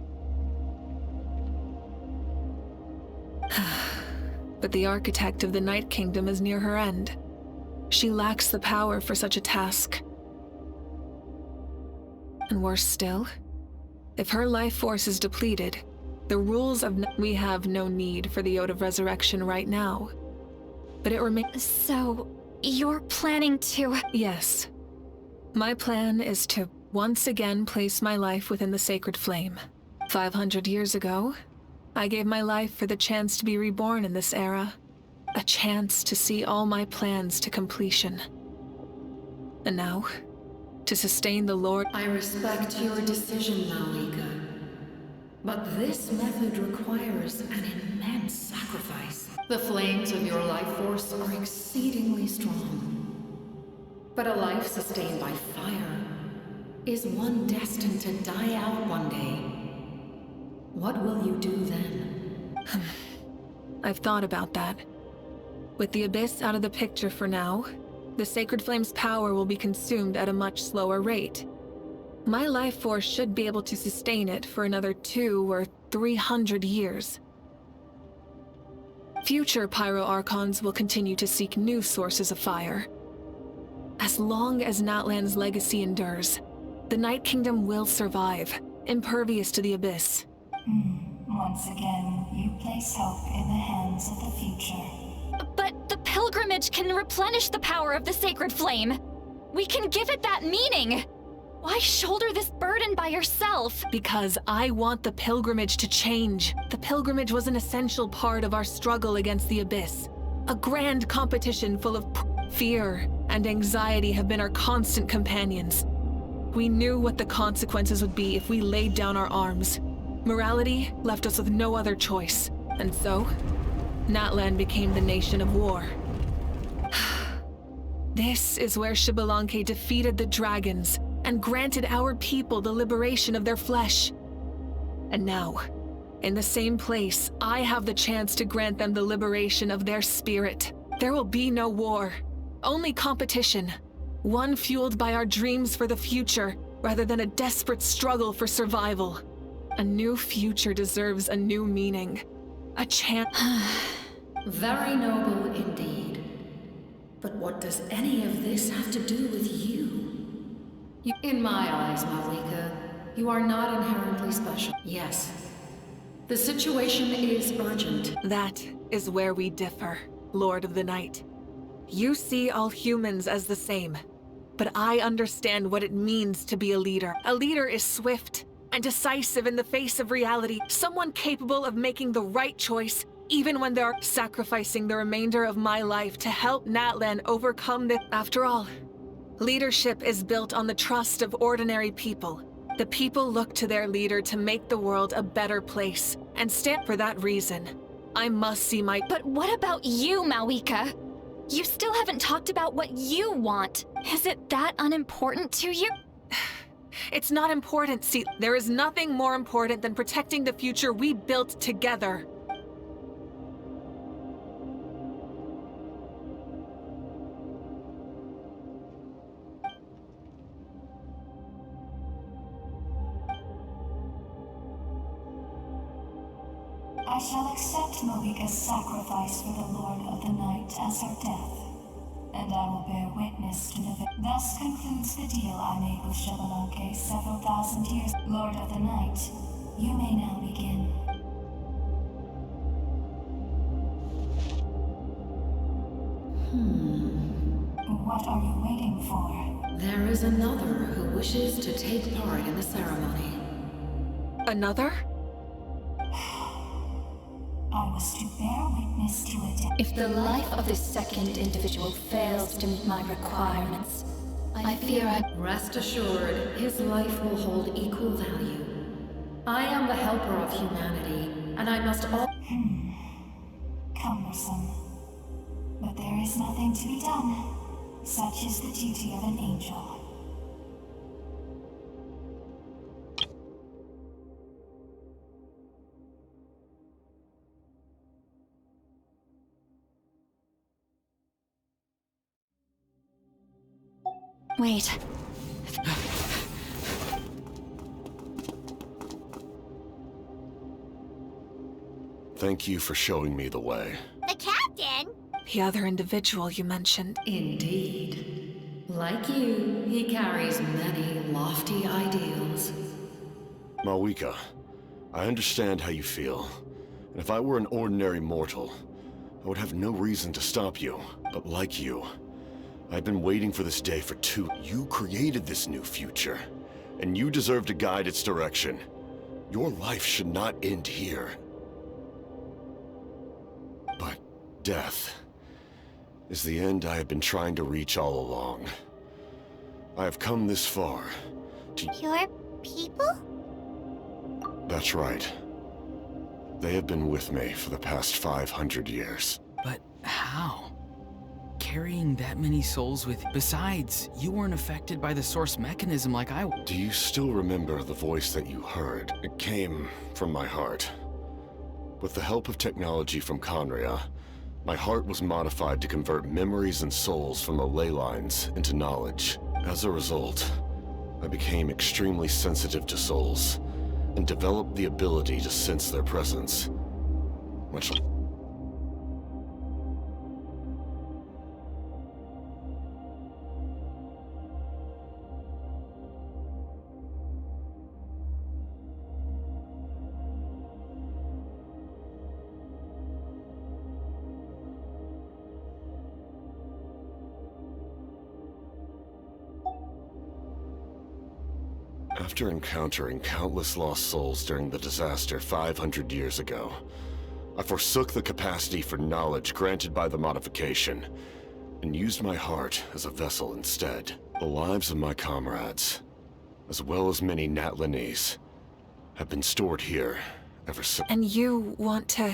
But the architect of the Night Kingdom is near her end. She lacks the power for such a task. And worse still, if her life force is depleted, the rules of we have no need for the Ode of Resurrection right now. But it remains... So, you're planning to... Yes. My plan is to once again place my life within the sacred flame. 500 years ago, I gave my life for the chance to be reborn in this era. A chance to see all my plans to completion. And now, to sustain the Lord— I respect your decision, Malika. But this method requires an immense sacrifice. The flames of your life force are exceedingly strong. But a life sustained by fire is one destined to die out one day. What will you do then? I've thought about that. With the Abyss out of the picture for now, the Sacred Flame's power will be consumed at a much slower rate. My life force should be able to sustain it for another 200 or 300 years. Future Pyro Archons will continue to seek new sources of fire. As long as Natlan's legacy endures, the Night Kingdom will survive, impervious to the Abyss. Once again, you place hope in the hands of the future. But the pilgrimage can replenish the power of the Sacred Flame. We can give it that meaning. Why shoulder this burden by yourself? Because I want the pilgrimage to change. The pilgrimage was an essential part of our struggle against the Abyss. A grand competition full of fear and anxiety have been our constant companions. We knew what the consequences would be if we laid down our arms. Morality left us with no other choice. And so, Natlan became the nation of war. This is where Xbalanque defeated the dragons and granted our people the liberation of their flesh. And now, in the same place, I have the chance to grant them the liberation of their spirit. There will be no war, only competition. One fueled by our dreams for the future, rather than a desperate struggle for survival. A new future deserves a new meaning. A chance— Very noble indeed. But what does any of this have to do with you? In my eyes, Malika, you are not inherently special. Yes, the situation is urgent. That is where we differ, Lord of the Night. You see all humans as the same, but I understand what it means to be a leader. A leader is swift and decisive in the face of reality, someone capable of making the right choice even when they're sacrificing the remainder of my life to help Natlan overcome this. After all, leadership is built on the trust of ordinary people. The people look to their leader to make the world a better place, and stand for that reason. I must see my— But what about you, Malika? You still haven't talked about what you want. Is it that unimportant to you? It's not important. See, there is nothing more important than protecting the future we built together. I shall accept Malika's sacrifice for the Lord of the Night as her death, and I will bear witness to the— Thus concludes the deal I made with Xbalanque several thousand years. Lord of the Night, you may now begin. What are you waiting for? There is another who wishes to take part in the ceremony. Another? I was to bear witness to it. If the life of this second individual fails to meet my requirements, I fear Rest assured, his life will hold equal value. I am the helper of humanity, and I must all— Cumbersome. But there is nothing to be done. Such is the duty of an angel. Wait. Thank you for showing me the way. The captain? The other individual you mentioned. Indeed. Like you, he carries many lofty ideals. Malika, I understand how you feel. And if I were an ordinary mortal, I would have no reason to stop you. But like you, I've been waiting for this day for You created this new future, and you deserve to guide its direction. Your life should not end here. But death is the end I have been trying to reach all along. I have come this far to... Your people? That's right. They have been with me for the past 500 years. But how? Carrying that many souls with... Besides, you weren't affected by the source mechanism like I was. Do you still remember the voice that you heard? It came from my heart. With the help of technology from Conria, my heart was modified to convert memories and souls from the ley lines into knowledge. As a result, I became extremely sensitive to souls, and developed the ability to sense their presence. Much After encountering countless lost souls during the disaster 500 years ago, I forsook the capacity for knowledge granted by the modification, and used my heart as a vessel instead. The lives of my comrades, as well as many Natlanese, have been stored here ever since. And you want to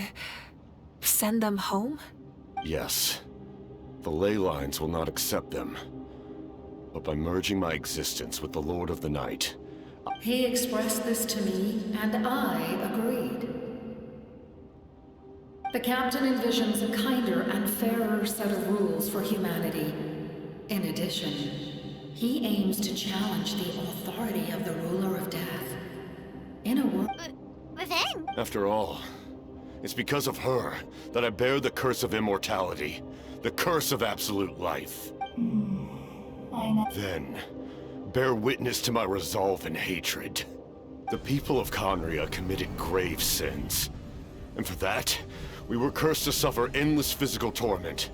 send them home? Yes. The ley lines will not accept them. But by merging my existence with the Lord of the Night, He expressed this to me, and I agreed. The captain envisions a kinder and fairer set of rules for humanity. In addition, he aims to challenge the authority of the ruler of death. In a world... Then? after all, it's because of her that I bear the curse of immortality, the curse of absolute life. Then, bear witness to my resolve and hatred. The people of Conria committed grave sins. And for that, we were cursed to suffer endless physical torment.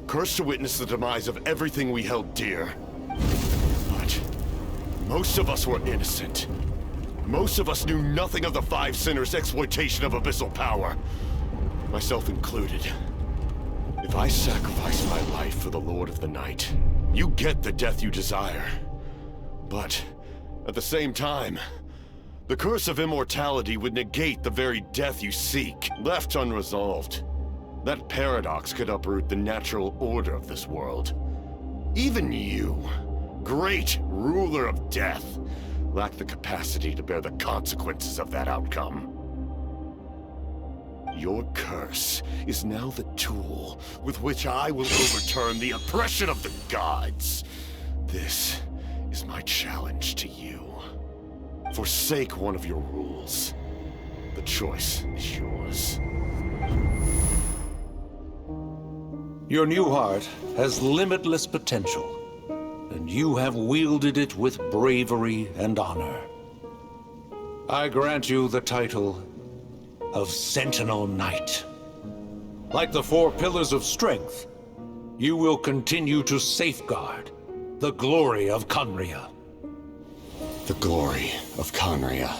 Cursed to witness the demise of everything we held dear. But most of us were innocent. Most of us knew nothing of the Five Sinners' exploitation of abyssal power. Myself included. If I sacrifice my life for the Lord of the Night, you get the death you desire. But, at the same time, the curse of immortality would negate the very death you seek, left unresolved. That paradox could uproot the natural order of this world. Even you, great ruler of death, lack the capacity to bear the consequences of that outcome. Your curse is now the tool with which I will overturn the oppression of the gods. This is my challenge to you. Forsake one of your rules. The choice is yours. Your new heart has limitless potential, and you have wielded it with bravery and honor. I grant you the title of Sentinel Knight. Like the four pillars of strength, you will continue to safeguard the glory of Conria. The glory of Conria.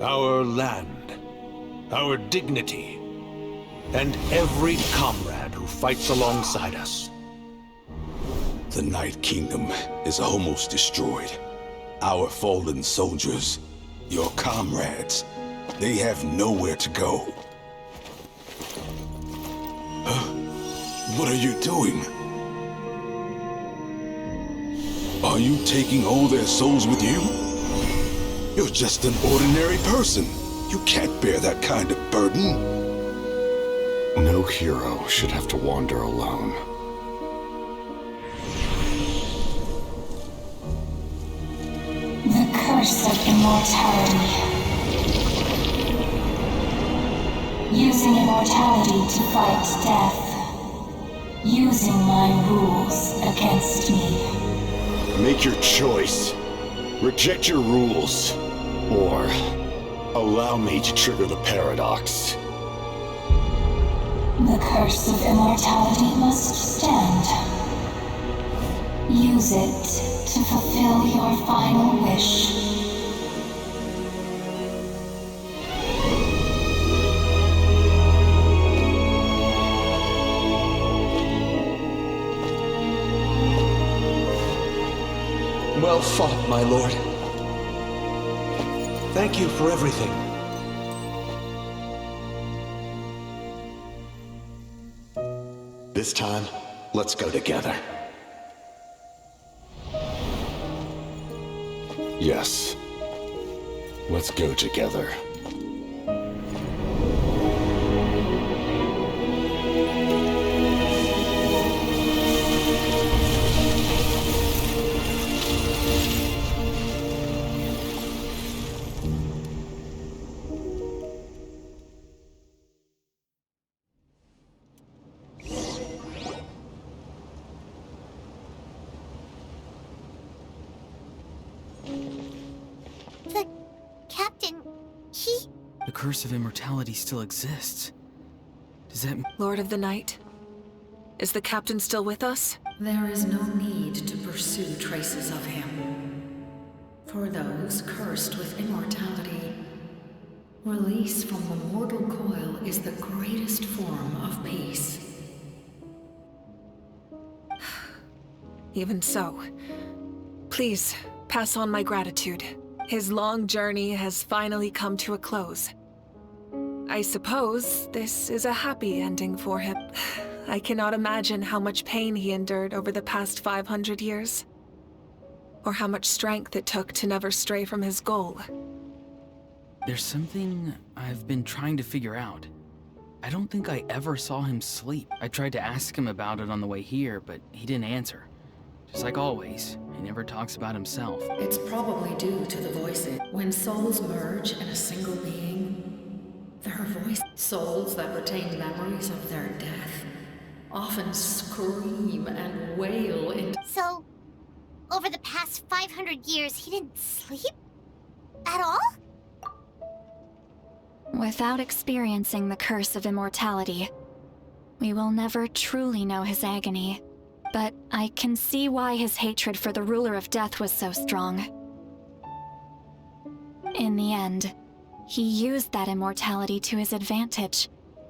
Our land, our dignity, and every comrade who fights alongside us. The Night Kingdom is almost destroyed. Our fallen soldiers, your comrades, they have nowhere to go. What are you doing? Are you taking all their souls with you? You're just an ordinary person. You can't bear that kind of burden. No hero should have to wander alone. The curse of immortality. Using immortality to fight death. Using my rules against me. Make your choice. Reject your rules. Or allow me to trigger the paradox. The curse of immortality must stand. Use it to fulfill your final wish. Well fought, my lord. Thank you for everything. This time, let's go together. Yes. Let's go together. The captain, he... The curse of immortality still exists. Does that mean... Lord of the Night? Is the captain still with us? There is no need to pursue traces of him. For those cursed with immortality, release from the mortal coil is the greatest form of peace. Even so, please pass on my gratitude. His long journey has finally come to a close. I suppose this is a happy ending for him. I cannot imagine how much pain he endured over the past 500 years. Or how much strength it took to never stray from his goal. There's something I've been trying to figure out. I don't think I ever saw him sleep. I tried to ask him about it on the way here, but he didn't answer. Just like always, he never talks about himself. It's probably due to the voices. When souls merge in a single being, their voice, souls that retain memories of their death, often scream and wail into... So, over the past 500 years, he didn't sleep? At all? Without experiencing the curse of immortality, we will never truly know his agony. But I can see why his hatred for the ruler of death was so strong. In the end, he used that immortality to his advantage,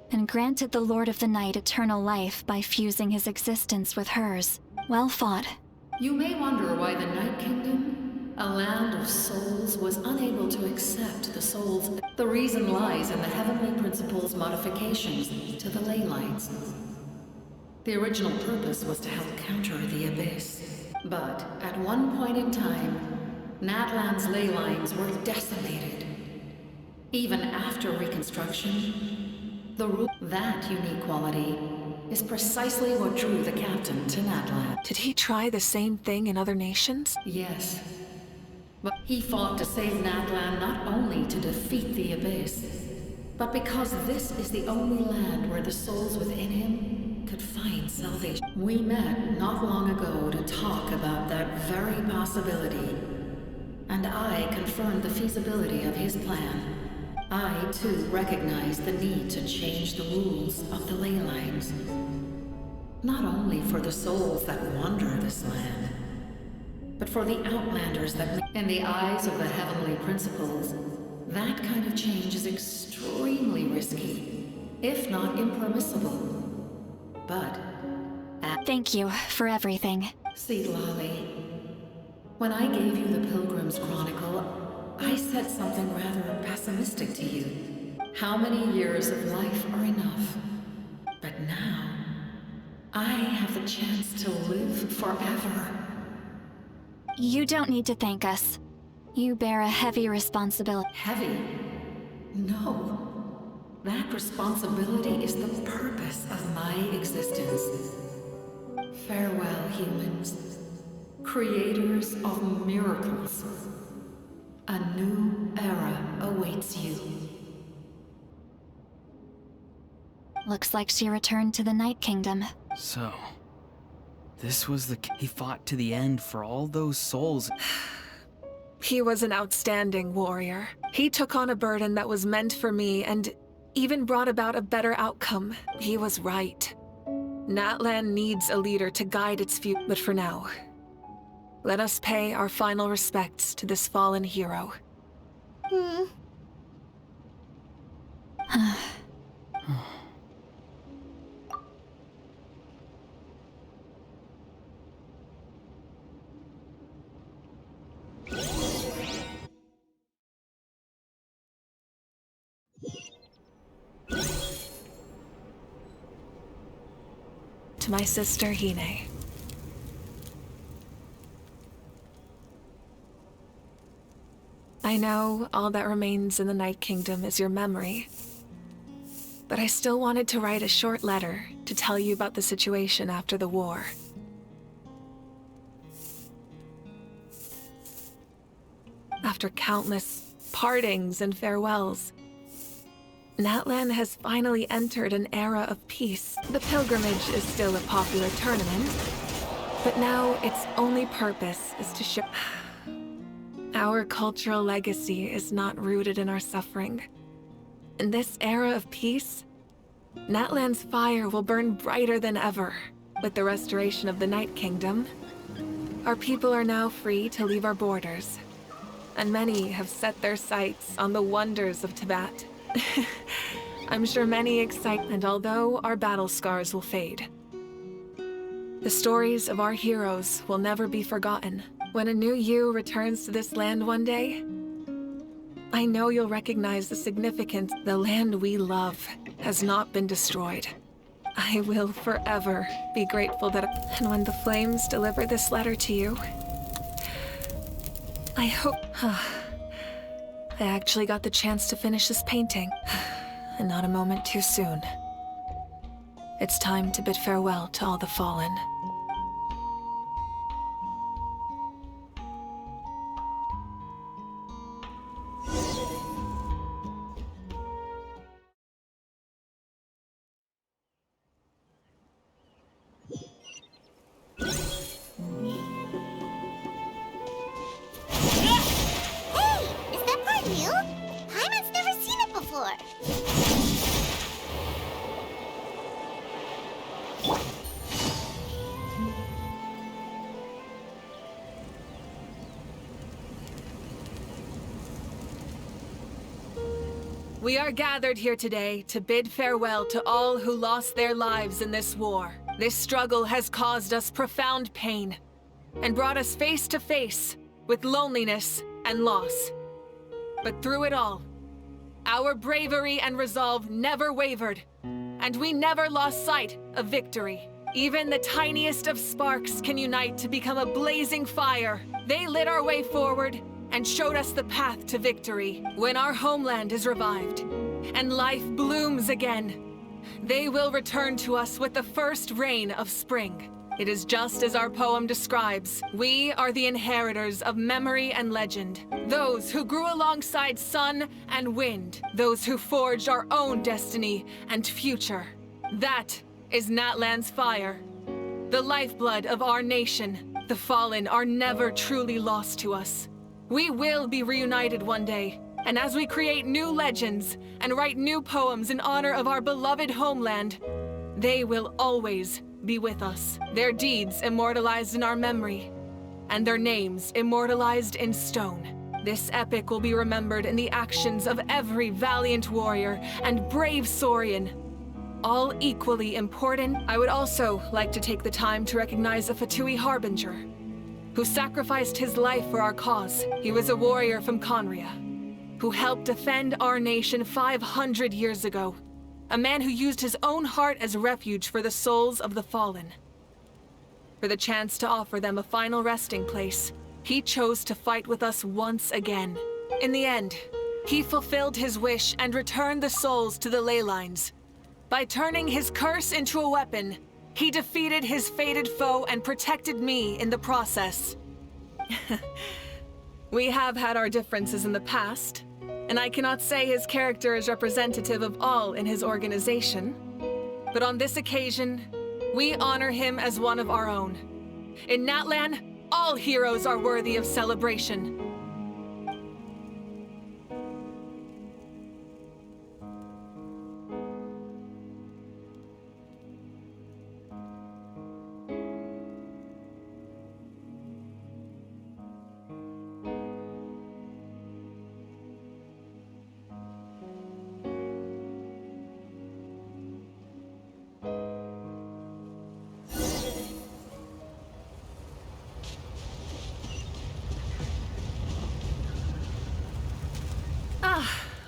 and granted the Lord of the Night eternal life by fusing his existence with hers. Well fought. You may wonder why the Night Kingdom, a land of souls, was unable to accept the souls. The reason lies in the Heavenly Principle's modifications to the ley lines. The original purpose was to help counter the Abyss. But at one point in time, Natlan's ley lines were decimated. Even after reconstruction, that unique quality is precisely what drew the captain to Natlan. Did he try the same thing in other nations? Yes. But he fought to save Natlan not only to defeat the Abyss, but because this is the only land where the souls within him could find salvation. We met not long ago to talk about that very possibility, and I confirmed the feasibility of his plan. I, too, recognized the need to change the rules of the ley lines. Not only for the souls that wander this land, but for the outlanders that... In the eyes of the Heavenly Principles, that kind of change is extremely risky, if not impermissible. But... Thank you for everything. See, Lolly, when I gave you the Pilgrim's Chronicle, I said something rather pessimistic to you. How many years of life are enough? But now, I have the chance to live forever. You don't need to thank us. You bear a heavy responsibility. Heavy? No. That responsibility is the purpose of my existence. Farewell, humans. Creators of miracles. A new era awaits you. Looks like she returned to the Night Kingdom. So, this was the... He fought to the end for all those souls. He was an outstanding warrior. He took on a burden that was meant for me and even brought about a better outcome. He was right. Natlan needs a leader to guide its future. But for now, let us pay our final respects to this fallen hero. to my sister Hine. I know all that remains in the Night Kingdom is your memory, but I still wanted to write a short letter to tell you about the situation after the war. After countless partings and farewells, Natlan has finally entered an era of peace. The pilgrimage is still a popular tournament, but now its only purpose is to show our cultural legacy is not rooted in our suffering. In this era of peace, Natlan's fire will burn brighter than ever. With the restoration of the Night Kingdom, our people are now free to leave our borders, and many have set their sights on the wonders of Tibet. I'm sure many excite, and although our battle scars will fade, the stories of our heroes will never be forgotten. When a new you returns to this land one day, I know you'll recognize the significance. The land we love has not been destroyed. I will forever be grateful that. And when the flames deliver this letter to you, I hope. I actually got the chance to finish this painting, and not a moment too soon. It's time to bid farewell to all the fallen. We are gathered here today to bid farewell to all who lost their lives in this war. This struggle has caused us profound pain and brought us face to face with loneliness and loss. But through it all, our bravery and resolve never wavered, and we never lost sight of victory. Even the tiniest of sparks can unite to become a blazing fire. They lit our way forward and showed us the path to victory. When our homeland is revived and life blooms again, they will return to us with the first rain of spring. It is just as our poem describes. We are the inheritors of memory and legend. Those who grew alongside sun and wind. Those who forged our own destiny and future. That is Natlan's fire. The lifeblood of our nation. The fallen are never truly lost to us. We will be reunited one day, and as we create new legends and write new poems in honor of our beloved homeland, they will always be with us. Their deeds immortalized in our memory, and their names immortalized in stone. This epic will be remembered in the actions of every valiant warrior and brave Saurian. All equally important. I would also like to take the time to recognize a Fatui Harbinger, who sacrificed his life for our cause. He was a warrior from Conria, who helped defend our nation 500 years ago. A man who used his own heart as refuge for the souls of the fallen. For the chance to offer them a final resting place, he chose to fight with us once again. In the end, he fulfilled his wish and returned the souls to the ley lines. By turning his curse into a weapon, he defeated his fated foe and protected me in the process. We have had our differences in the past, and I cannot say his character is representative of all in his organization. But on this occasion, we honor him as one of our own. In Natlan, all heroes are worthy of celebration.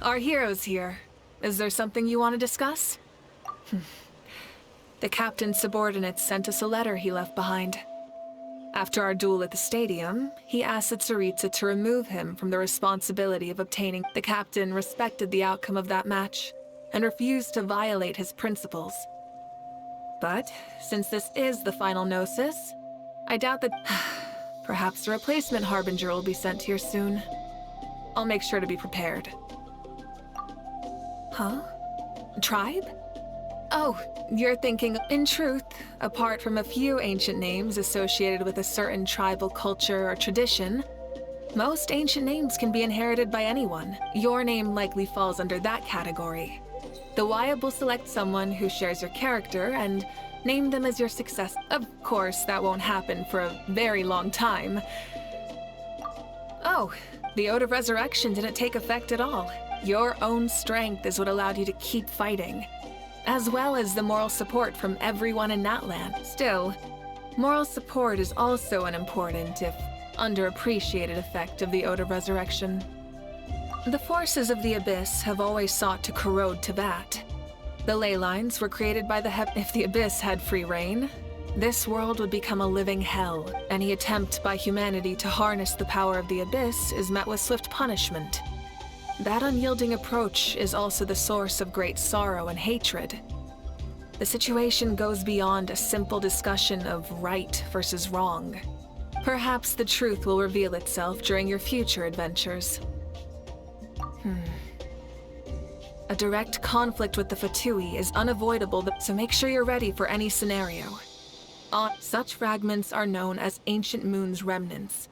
Our hero's here. Is there something you want to discuss? The captain's subordinates sent us a letter he left behind. After our duel at the stadium, he asked the Tsaritsa to remove him from the responsibility of obtaining. The captain respected the outcome of that match and refused to violate his principles. But since this is the final Gnosis, I doubt that perhaps a replacement Harbinger will be sent here soon. I'll make sure to be prepared. Huh? Tribe? Oh, you're thinking, in truth, apart from a few ancient names associated with a certain tribal culture or tradition, most ancient names can be inherited by anyone. Your name likely falls under that category. The Wyab will select someone who shares your character and name them as your successor. Of course, that won't happen for a very long time. Oh, the Ode of Resurrection didn't take effect at all. Your own strength is what allowed you to keep fighting, as well as the moral support from everyone in Natlan. Still, moral support is also an important, if underappreciated, effect of the Ode of Resurrection. The forces of the Abyss have always sought to corrode Teyvat. The ley lines were created by the If the Abyss had free reign, this world would become a living hell. Any attempt by humanity to harness the power of the Abyss is met with swift punishment. That unyielding approach is also the source of great sorrow and hatred. The situation goes beyond a simple discussion of right versus wrong. Perhaps the truth will reveal itself during your future adventures. A direct conflict with the Fatui is unavoidable, so make sure you're ready for any scenario. Such fragments are known as Ancient Moon's remnants,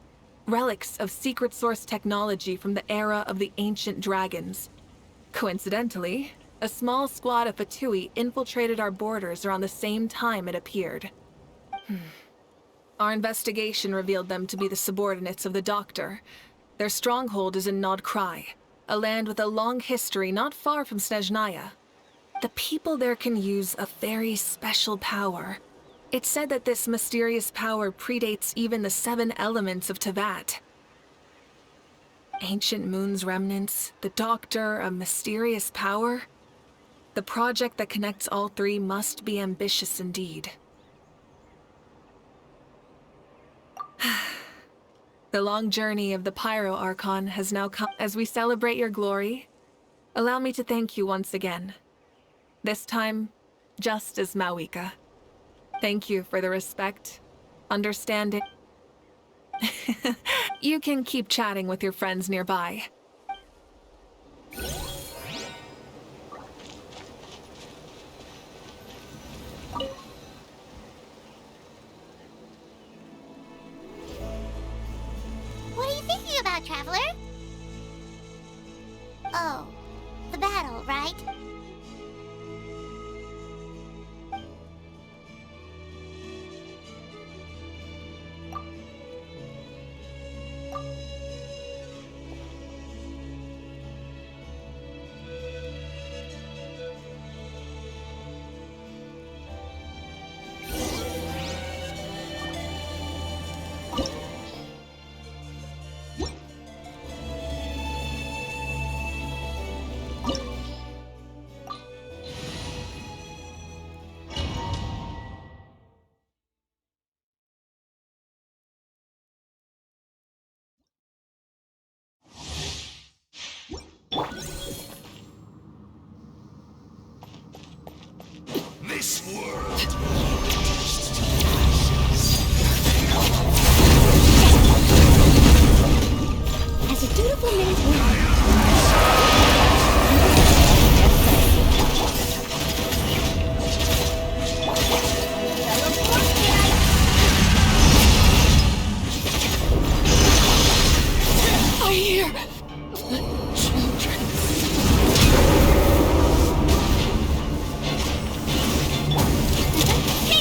relics of secret source technology from the era of the ancient dragons. Coincidentally, a small squad of Fatui infiltrated our borders around the same time it appeared. Our investigation revealed them to be the subordinates of the Doctor. Their stronghold is in Nod Krai, a land with a long history not far from Snezhnaya. The people there can use a very special power. It's said that this mysterious power predates even the 7 elements of Teyvat. Ancient Moon's remnants, the Doctor, a mysterious power. The project that connects all 3 must be ambitious indeed. The long journey of the Pyro Archon has now come. As we celebrate your glory, allow me to thank you once again. This time, just as Mawika. Thank you for the respect, understanding. You can keep chatting with your friends nearby. What are you thinking about, Traveler? Oh, the battle, right? This world. As a dutiful Mini's I hear the children. Get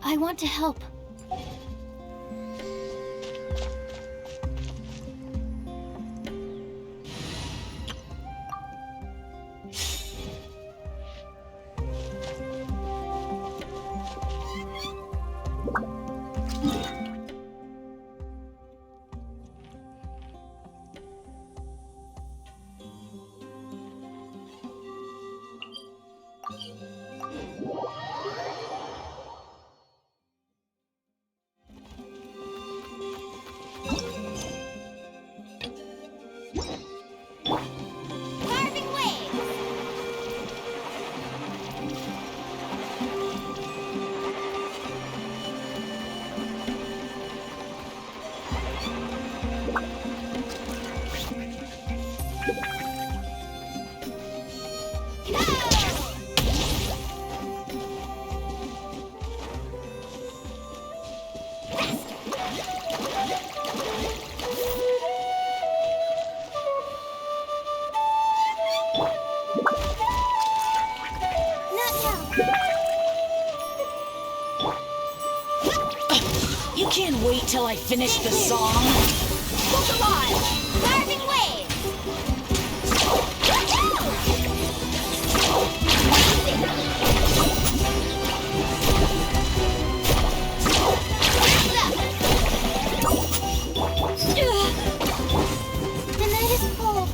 I want to help. You can't wait till I finish the song. Pokemon! Carving waves! The night is cold.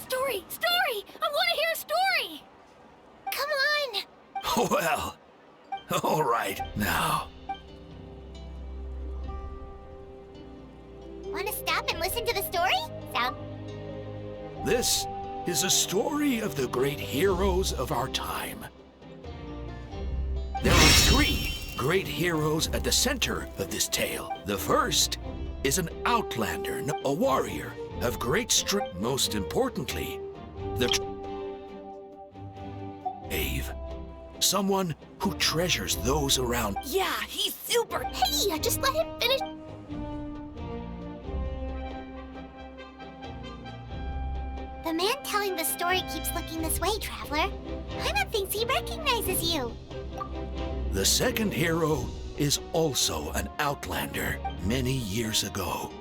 Story! Story! I want to hear a story! Come on! Well, all right, now. Want to stop and listen to the story? This is a story of the great heroes of our time. There are 3 great heroes at the center of this tale. The first is an outlander, a warrior of great strength. Most importantly, the brave. Someone who treasures those around. Yeah, he's super! Hey, just let him finish. The man telling the story keeps looking this way, Traveler. Paimon thinks he recognizes you. The second hero is also an outlander. Many years ago,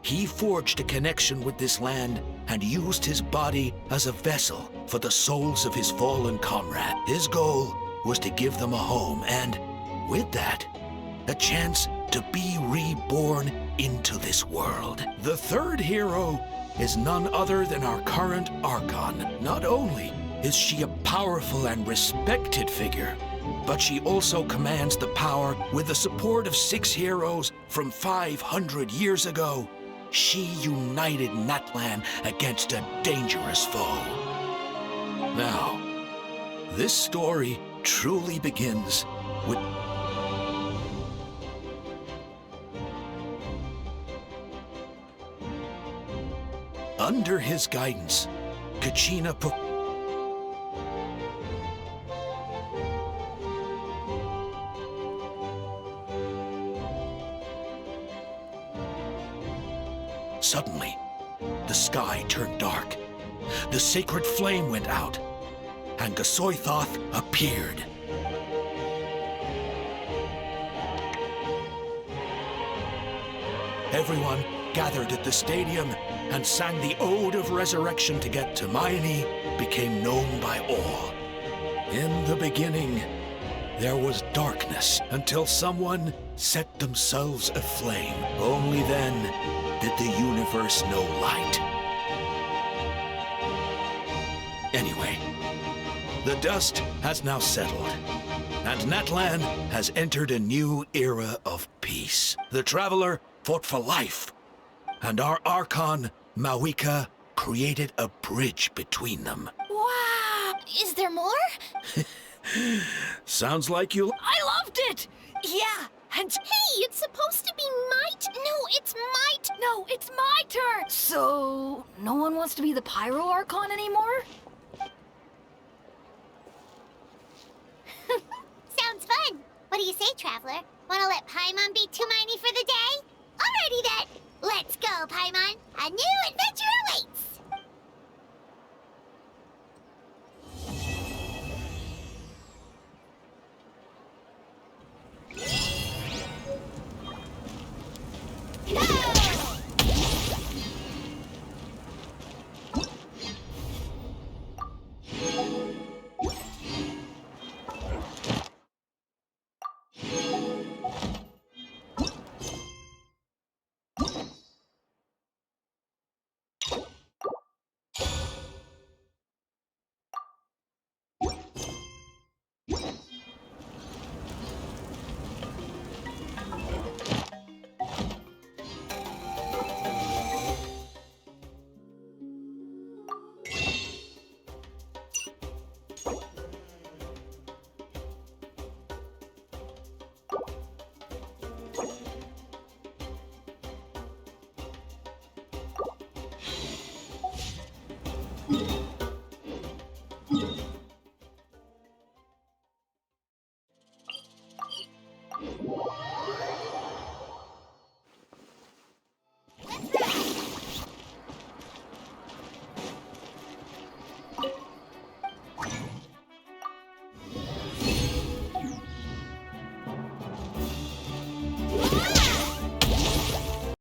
he forged a connection with this land and used his body as a vessel for the souls of his fallen comrade. His goal was to give them a home and, with that, a chance to be reborn into this world. The third hero is none other than our current Archon. Not only is she a powerful and respected figure, but she also commands the power with the support of 6 heroes from 500 years ago. She united Natlan against a dangerous foe. Now, this story truly begins with... Under his guidance, Kachina Suddenly, the sky turned dark. The sacred flame went out, and Gasoithoth appeared. Everyone gathered at the stadium and sang the Ode of Resurrection to get Hermione became known by all. In the beginning, there was darkness until someone set themselves aflame. Only then did the universe know light. Anyway, the dust has now settled, and Natlan has entered a new era of peace. The Traveler fought for life, and our Archon, Mawika, created a bridge between them. Wow! Is there more? Sounds like you... I loved it! Yeah, and... Hey, it's supposed to be my... No, it's my... No, it's my turn! So, no one wants to be the Pyro Archon anymore? Sounds fun. What do you say, Traveler? Wanna let Paimon be Hermione for the day? Alrighty then. Let's go, Paimon. A new adventure